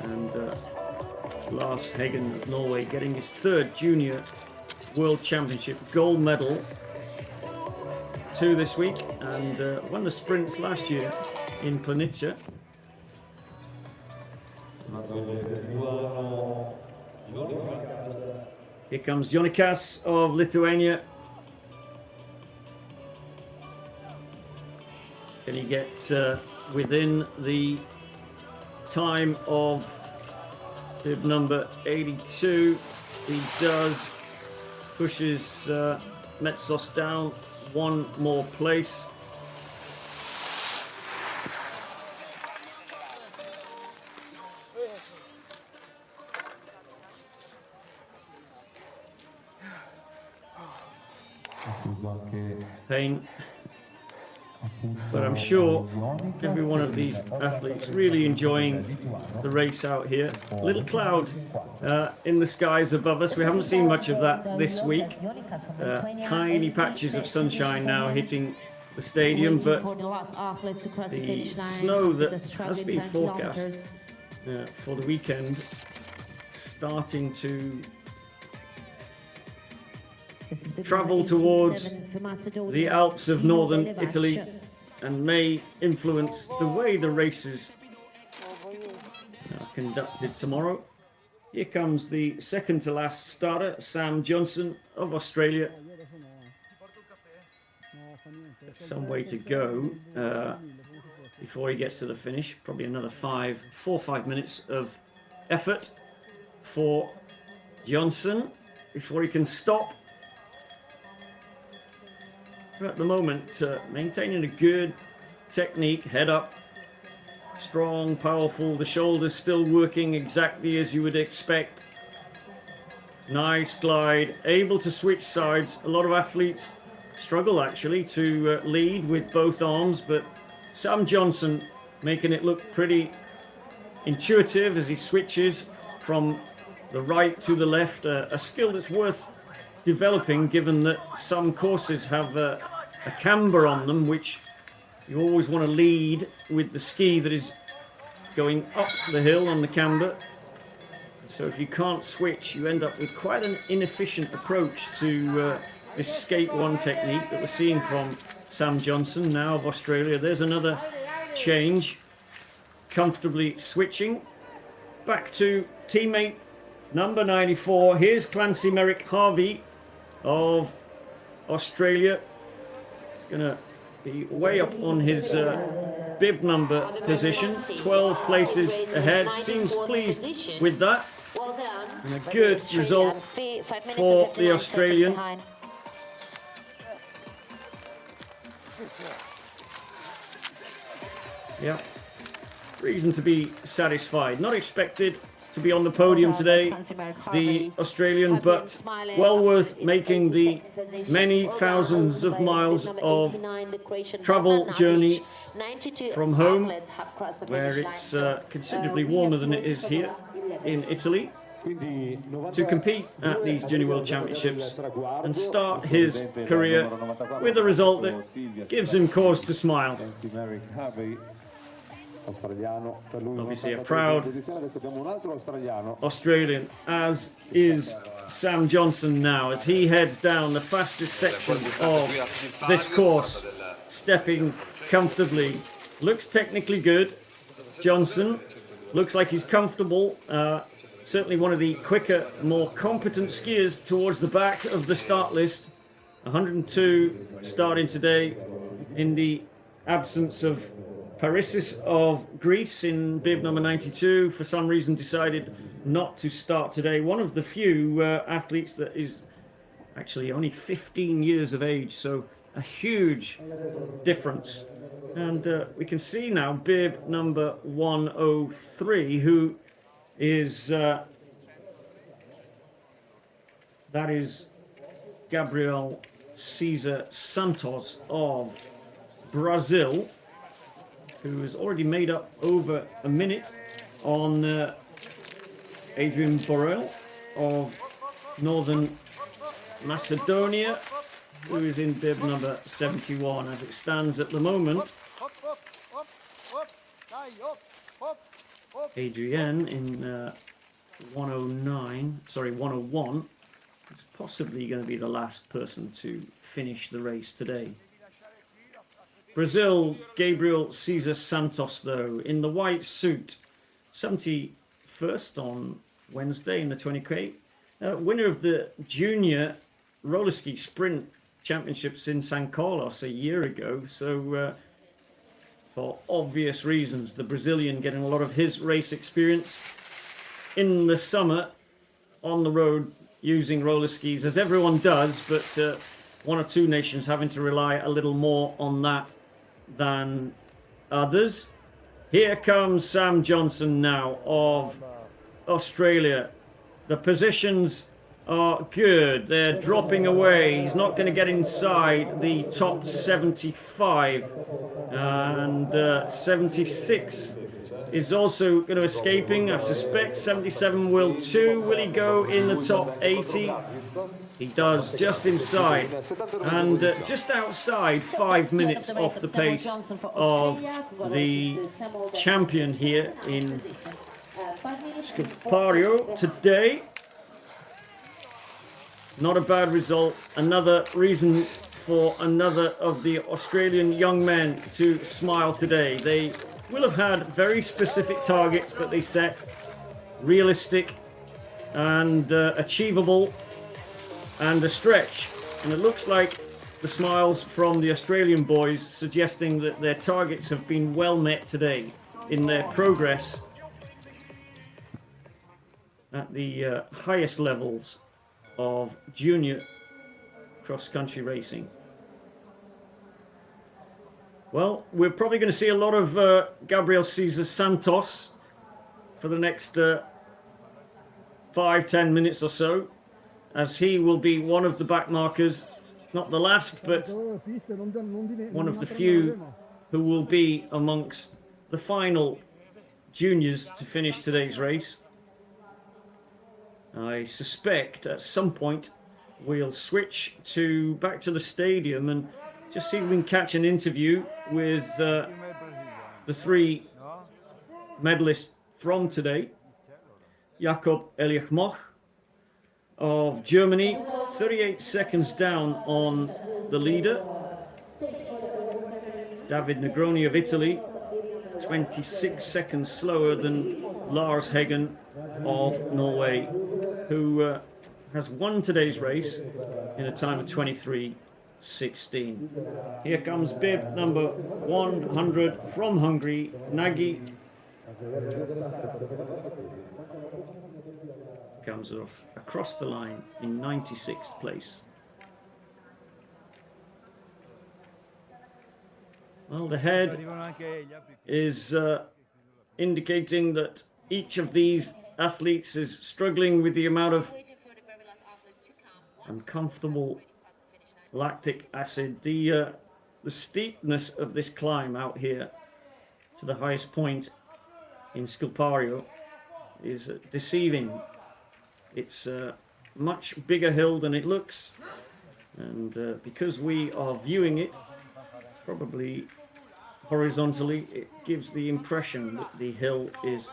and Lars Hagen of Norway getting his 3rd Junior World Championship gold medal, 2 this week, and won the sprints last year in Planica. Here comes Jonikas of Lithuania. Can he get within the time of bib number 82? He does. Pushes Metsos down 1 more place. Pain, but I'm sure every one of these athletes really enjoying the race out here. Little cloud in the skies above us. We haven't seen much of that this week. Tiny patches of sunshine now hitting the stadium, but for the last athlete to cross the the finish line snow after that the has struggling been 10 forecast kilometers. for the weekend starting to This is bit travel number towards 87 for Macedonia. the Alps of northern Levac. Italy and may influence the way the races are conducted tomorrow. Here comes the second to last starter, Sam Johnson of Australia. Some way to go before he gets to the finish. Probably another 4 or 5 minutes of effort for Johnson before he can stop. But at the moment, maintaining a good technique, head up, strong, powerful, the shoulders still working exactly as you would expect. Nice glide, able to switch sides. A lot of athletes struggle actually to lead with both arms, but Sam Johnson making it look pretty intuitive as he switches from the right to the left, a skill that's worth developing given that some courses have a camber on them, which you always want to lead with the ski that is going up the hill on the camber. So if you can't switch, you end up with quite an inefficient approach to this skate one technique that we're seeing from Sam Johnson now of Australia. There's another change, comfortably switching back to teammate number 94. Here's Clancy Merrick Harvey of Australia. He's gonna be way up on his bib number position, 12 places ahead. Seems pleased with that. Well done. And a good result 5 minutes and for 59 the Australian. seconds behind. Yeah, reason to be satisfied. Not expected to be on the podium today, the Australian, but well worth making the many thousands of miles of travel journey from home, where it's considerably warmer than it is here in Italy, to compete at these Junior World Championships and start his career with a result that gives him cause to smile. Obviously a proud Australian, as is Sam Johnson now, as he heads down the fastest section of this course, stepping comfortably. Looks technically good. Johnson looks like he's comfortable. Certainly one of the quicker, more competent skiers towards the back of the start list. 102 starting today in the absence of Parissis of Greece in bib number 92. For some reason decided not to start today. One of the few athletes that is actually only 15 years of age, so a huge difference. And we can see now bib number 103, who is that is Gabriel Cesar Santos of Brazil, who has already made up over a minute on Adrian Borrell of Northern Macedonia, who is in bib number 71 as it stands at the moment. Adrian in 101 is possibly going to be the last person to finish the race today. Brazil, Gabriel Cesar Santos, though, in the white suit, 71st on Wednesday in the 20K. Winner of the Junior Roller Ski Sprint Championships in San Carlos a year ago. So, for obvious reasons, the Brazilian getting a lot of his race experience in the summer on the road using roller skis, as everyone does, but one or two nations having to rely a little more on that than others. Here comes Sam Johnson now of Australia. The positions are good. They're dropping away. He's not going to get inside the top 75. And 76 is also going to escaping. I suspect 77 will too. Will he go in the top 80? He does just inside, and just outside 5 minutes off the pace of the champion here in Schilpario today. Not a bad result. Another reason for another of the Australian young men to smile today. They will have had very specific targets that they set, realistic and achievable, and a stretch. And it looks like the smiles from the Australian boys suggesting that their targets have been well met today in their progress at the highest levels of junior cross-country racing. Well, we're probably going to see a lot of Gabriel Cesar Santos for the next 5-10 minutes or so, as he will be one of the back markers, not the last, but one of the few who will be amongst the final juniors to finish today's race. I suspect at some point we'll switch back to the stadium and just see if we can catch an interview with the three medalists from today. Jakob Eliachmoch of Germany, 38 seconds down on the leader. David Negroni of Italy, 26 seconds slower than Lars Heggen of Norway, who has won today's race in a time of 23:16. Here comes bib number 100 from Hungary, Nagy. Comes off across the line in 96th place. Well, the head is indicating that each of these athletes is struggling with the amount of uncomfortable lactic acid. The steepness of this climb out here to the highest point in Schilpario is deceiving. It's a much bigger hill than it looks, and because we are viewing it probably horizontally, it gives the impression that the hill is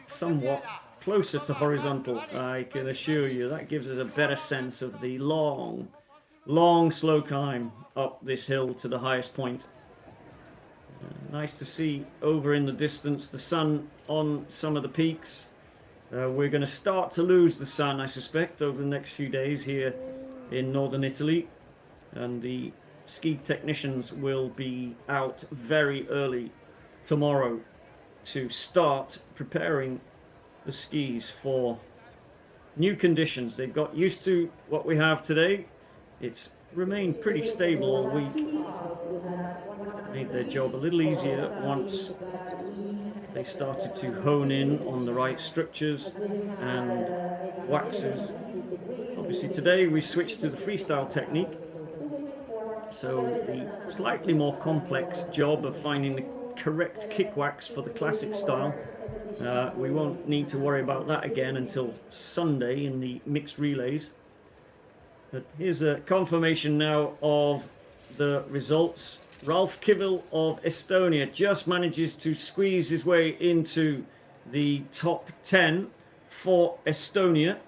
somewhat closer to horizontal. I can assure you that gives us a better sense of the long slow climb up this hill to the highest point. Nice to see over in the distance the sun on some of the peaks. We're going to start to lose the sun, I suspect, over the next few days here in northern Italy, and the ski technicians will be out very early tomorrow to start preparing the skis for new conditions. They've got used to what we have today. It's remained pretty stable all week. Made their job a little easier once they started to hone in on the right structures and waxes. Obviously today we switched to the freestyle technique, so the slightly more complex job of finding the correct kick wax for the classic style, we won't need to worry about that again until Sunday in the mixed relays. But here's a confirmation now of the results. Ralf Kivel of Estonia just manages to squeeze his way into the top 10 for Estonia.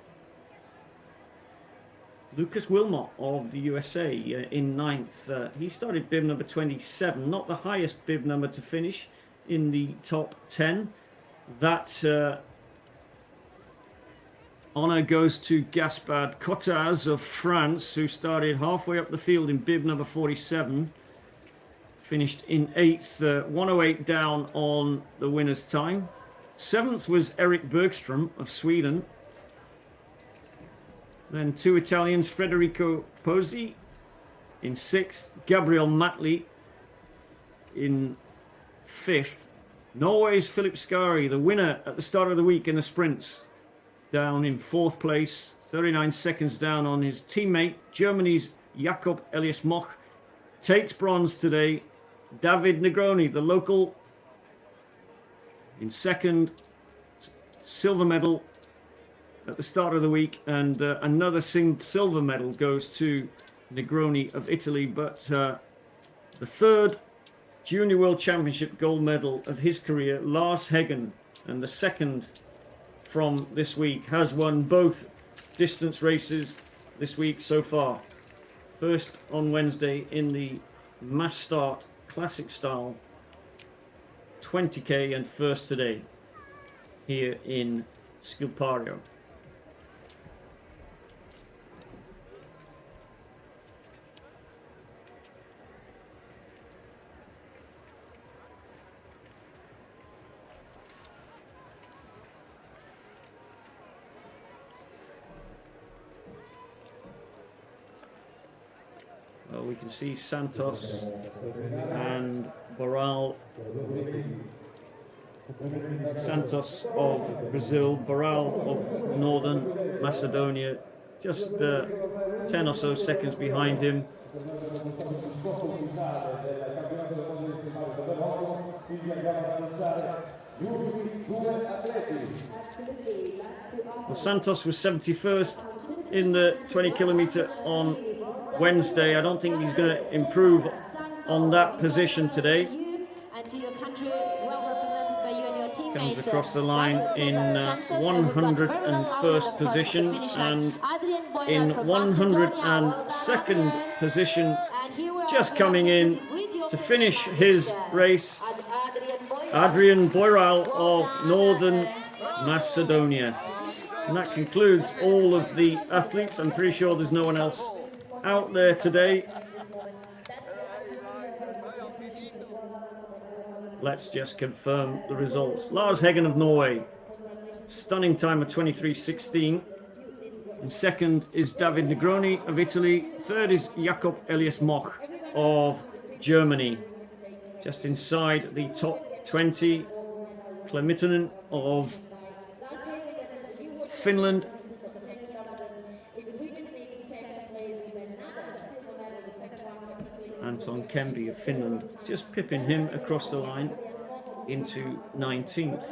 Lucas Wilmot of the USA in 9th. He started bib number 27, not the highest bib number to finish in the top 10. That honour goes to Gaspard Cottaz of France, who started halfway up the field in bib number 47. Finished in 8th, 108 down on the winner's time. 7th was Eric Bergström of Sweden. Then two Italians, Federico Pozzi in 6th, Gabriel Matley in 5th. Norway's Philip Skari, the winner at the start of the week in the sprints, down in 4th place, 39 seconds down on his teammate. Germany's Jakob Eliachmoch takes bronze today. David Negroni, the local, in 2nd, silver medal at the start of the week, and another silver medal goes to Negroni of Italy. But the third Junior World Championship gold medal of his career, Lars Heggen, and the second from this week, has won both distance races this week so far. First on Wednesday in the mass start classic style 20k, and first today here in Schilpario. Well, we can see Santos and Barral. Santos of Brazil, Barral of Northern Macedonia, just 10 or so seconds behind him. Well, Santos was 71st in the 20 kilometer on Wednesday. I don't think he's going to improve on that position today. Comes across the line in 101st position, and in 102nd position, just coming in to finish his race, Adrian Boiral of Northern Macedonia. And that concludes all of the athletes. I'm pretty sure there's no one else out there today. Let's just confirm the results. Lars Heggen of Norway, stunning time of 23:16. In second is David Negroni of Italy. Third is Jakob Elias Moch of Germany. Just inside the top 20, Klemitinen of Finland. Anton Kemby of Finland, just pipping him across the line into 19th.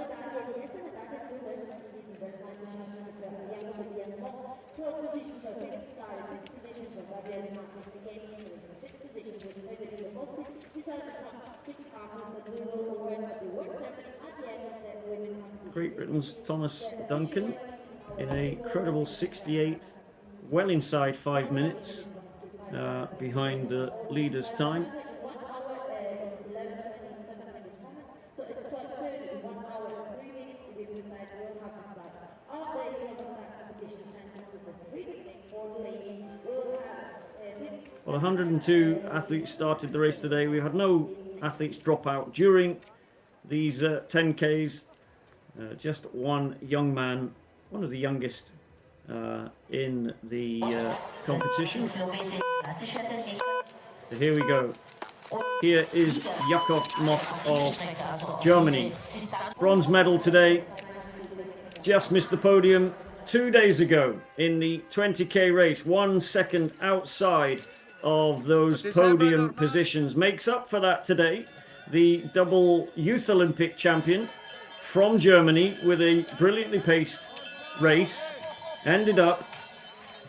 Great Britain's Thomas Duncan in a credible 68th, well inside 5 minutes. Behind the leader's time. Well, 102 athletes started the race today. We had no athletes drop out during these 10Ks. Just one young man, one of the youngest in the competition. So here we go. Here is Jakob Moch of Germany. Bronze medal today. Just missed the podium 2 days ago in the 20k race. 1 second outside of those podium positions. Makes up for that today. The double Youth Olympic champion from Germany with a brilliantly paced race. Ended up, I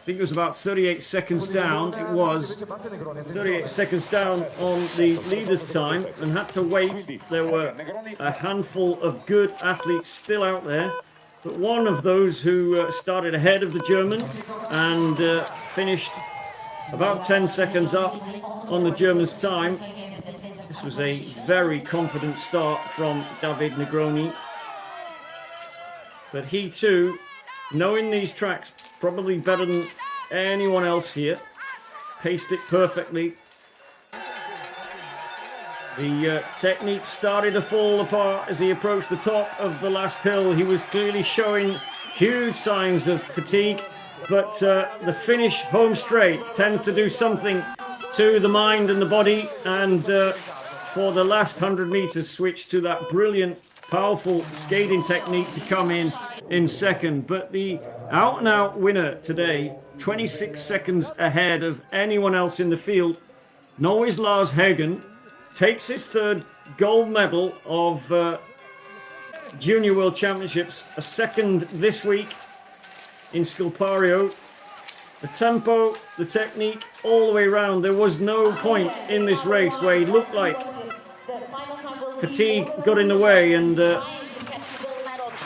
think it was about 38 seconds down. It was 38 seconds down on the leader's time and had to wait. There were a handful of good athletes still out there, but one of those who started ahead of the German and finished about 10 seconds up on the German's time. This was a very confident start from David Negroni, but he too, knowing these tracks probably better than anyone else here, paced it perfectly. The technique started to fall apart as he approached the top of the last hill. He was clearly showing huge signs of fatigue, but the finish home straight tends to do something to the mind and the body, and for the last 100 meters switched to that brilliant, powerful skating technique to come in second. But the out-and-out winner today, 26 seconds ahead of anyone else in the field, Norway's Lars Heggen, takes his third gold medal of Junior World Championships, a second this week, in Schilpario. The tempo, the technique, all the way around. There was no point in this race where he looked like fatigue got in the way and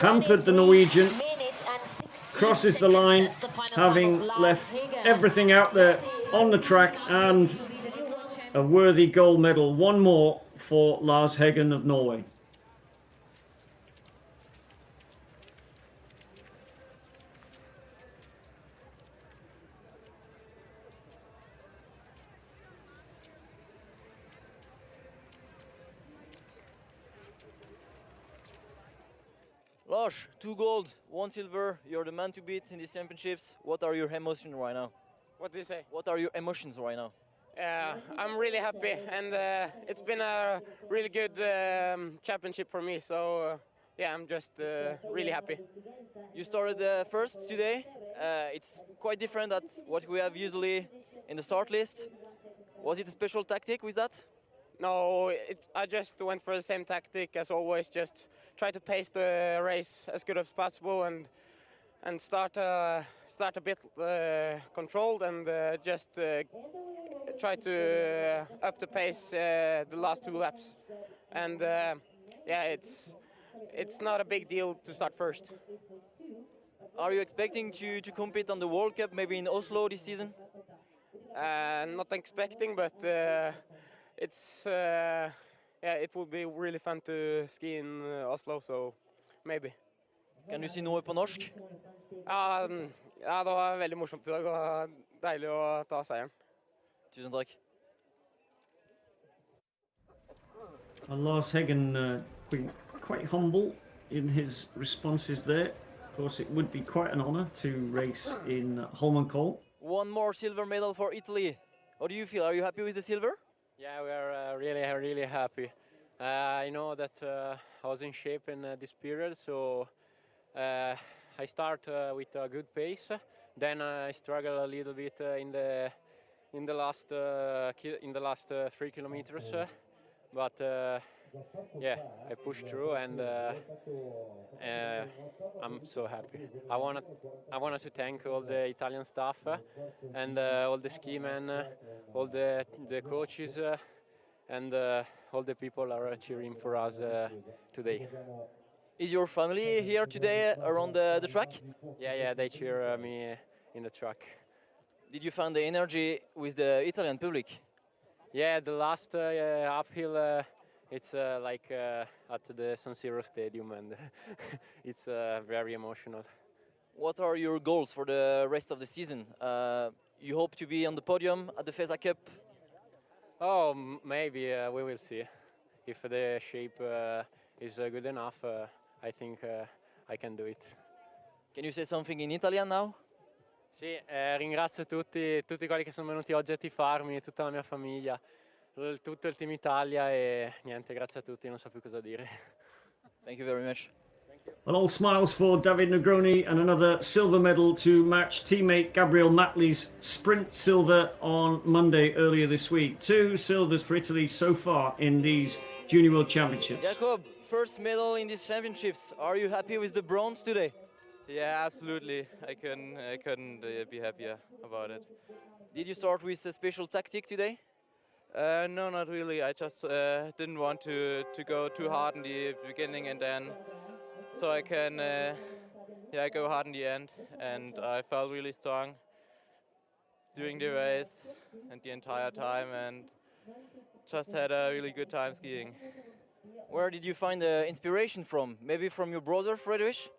hampered the Norwegian. Crosses the line, having left everything out there on the track, and a worthy gold medal. One more for Lars Heggen of Norway. Lars, 2 gold, 1 silver. You're the man to beat in these championships. What are your emotions right now? What did you say? What are your emotions right now? I'm really happy, and it's been a really good championship for me. So yeah, I'm just really happy. You started first today. It's quite different than what we have usually in the start list. Was it a special tactic with that? No, I just went for the same tactic as always. Just try to pace the race as good as possible and start a bit controlled and just try to up the pace the last 2 laps. And yeah, it's not a big deal to start first. Are you expecting to compete on the World Cup, maybe in Oslo this season? Not expecting, but it's yeah, it would be really fun to ski in Oslo, so maybe. Kan du si noe på norsk? Ja, det var veldig morsomt i dag, og deilig å ta seieren. Tusen takk. Lars Heggen quite humble in his responses there. Of course, it would be quite an honour to race in Holmenkollen. One more silver medal for Italy. How do you feel? Are you happy with the silver? Yeah, we are really happy. I know that I was in shape in this period, so I start with a good pace. Then I struggle a little bit in the last 3 kilometers, but yeah, I pushed through, and I'm so happy. I wanted to thank all the Italian staff and all the ski men, all the coaches, and all the people are cheering for us today. Is your family here today around the track? Yeah, they cheer me in the track. Did you find the energy with the Italian public? Yeah, the last uphill, it's like at the San Siro Stadium, and it's very emotional. What are your goals for the rest of the season? You hope to be on the podium at the FIS Cup? Oh, maybe we will see. If the shape is good enough, I think I can do it. Can you say something in Italian now? Sì, ringrazio tutti quelli che sono venuti oggi a tifarmi, tutta la mia famiglia, tutto il team Italia, e niente, grazie a tutti, non so più cosa dire. Thank you very much. Well, all smiles for David Negroni, and another silver medal to match teammate Gabriel Matley's sprint silver on Monday earlier this week. 2 silvers for Italy so far in these Junior World Championships. Jakob, first medal in these championships. Are you happy with the bronze today? Yeah, absolutely. I couldn't be happier about it. Did you start with a special tactic today? No, not really. I just didn't want to go too hard in the beginning, and then so I can go hard in the end. And I felt really strong during the race and the entire time, and just had a really good time skiing. Where did you find the inspiration from? Maybe from your brother Friedrich?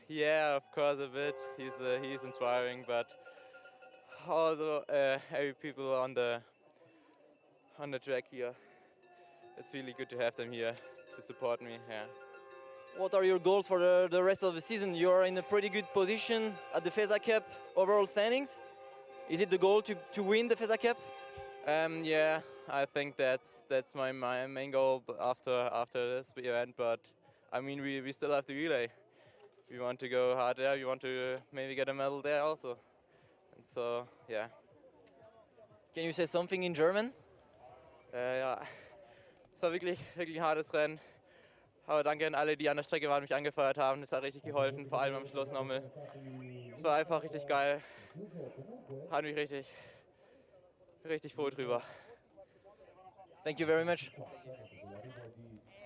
Yeah, of course a bit. He's inspiring, but also every people on the track here. It's really good to have them here to support me. Yeah. What are your goals for the rest of the season? You're in a pretty good position at the FIS Cup overall standings. Is it the goal to win the FIS Cup? Yeah, I think that's my main goal after this event. But I mean, we still have the relay. We want to go hard there. We want to maybe get a medal there also. And so yeah. Can you say something in German? Ja, es war wirklich hartes Rennen. Aber danke an alle, die an der Strecke waren und mich angefeuert haben. Das hat richtig geholfen, vor allem am Schluss nochmal. Es war einfach richtig geil. Hat mich richtig froh drüber. Thank you very much.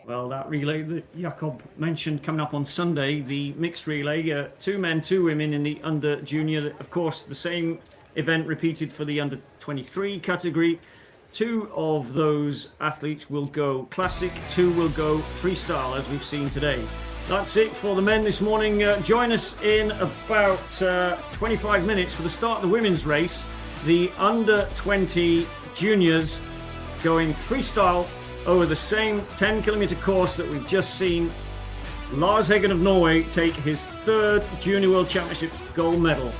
Well, that relay that Jakob mentioned coming up on Sunday, the mixed relay, 2 men, 2 women in the under junior. Of course, the same event repeated for the under 23 category. 2 of those athletes will go classic, 2 will go freestyle, as we've seen today. That's it for the men this morning. Join us in about 25 minutes for the start of the women's race. The under 20 juniors going freestyle over the same 10-kilometer course that we've just seen Lars Heggen of Norway take his 3rd Junior World Championships gold medal.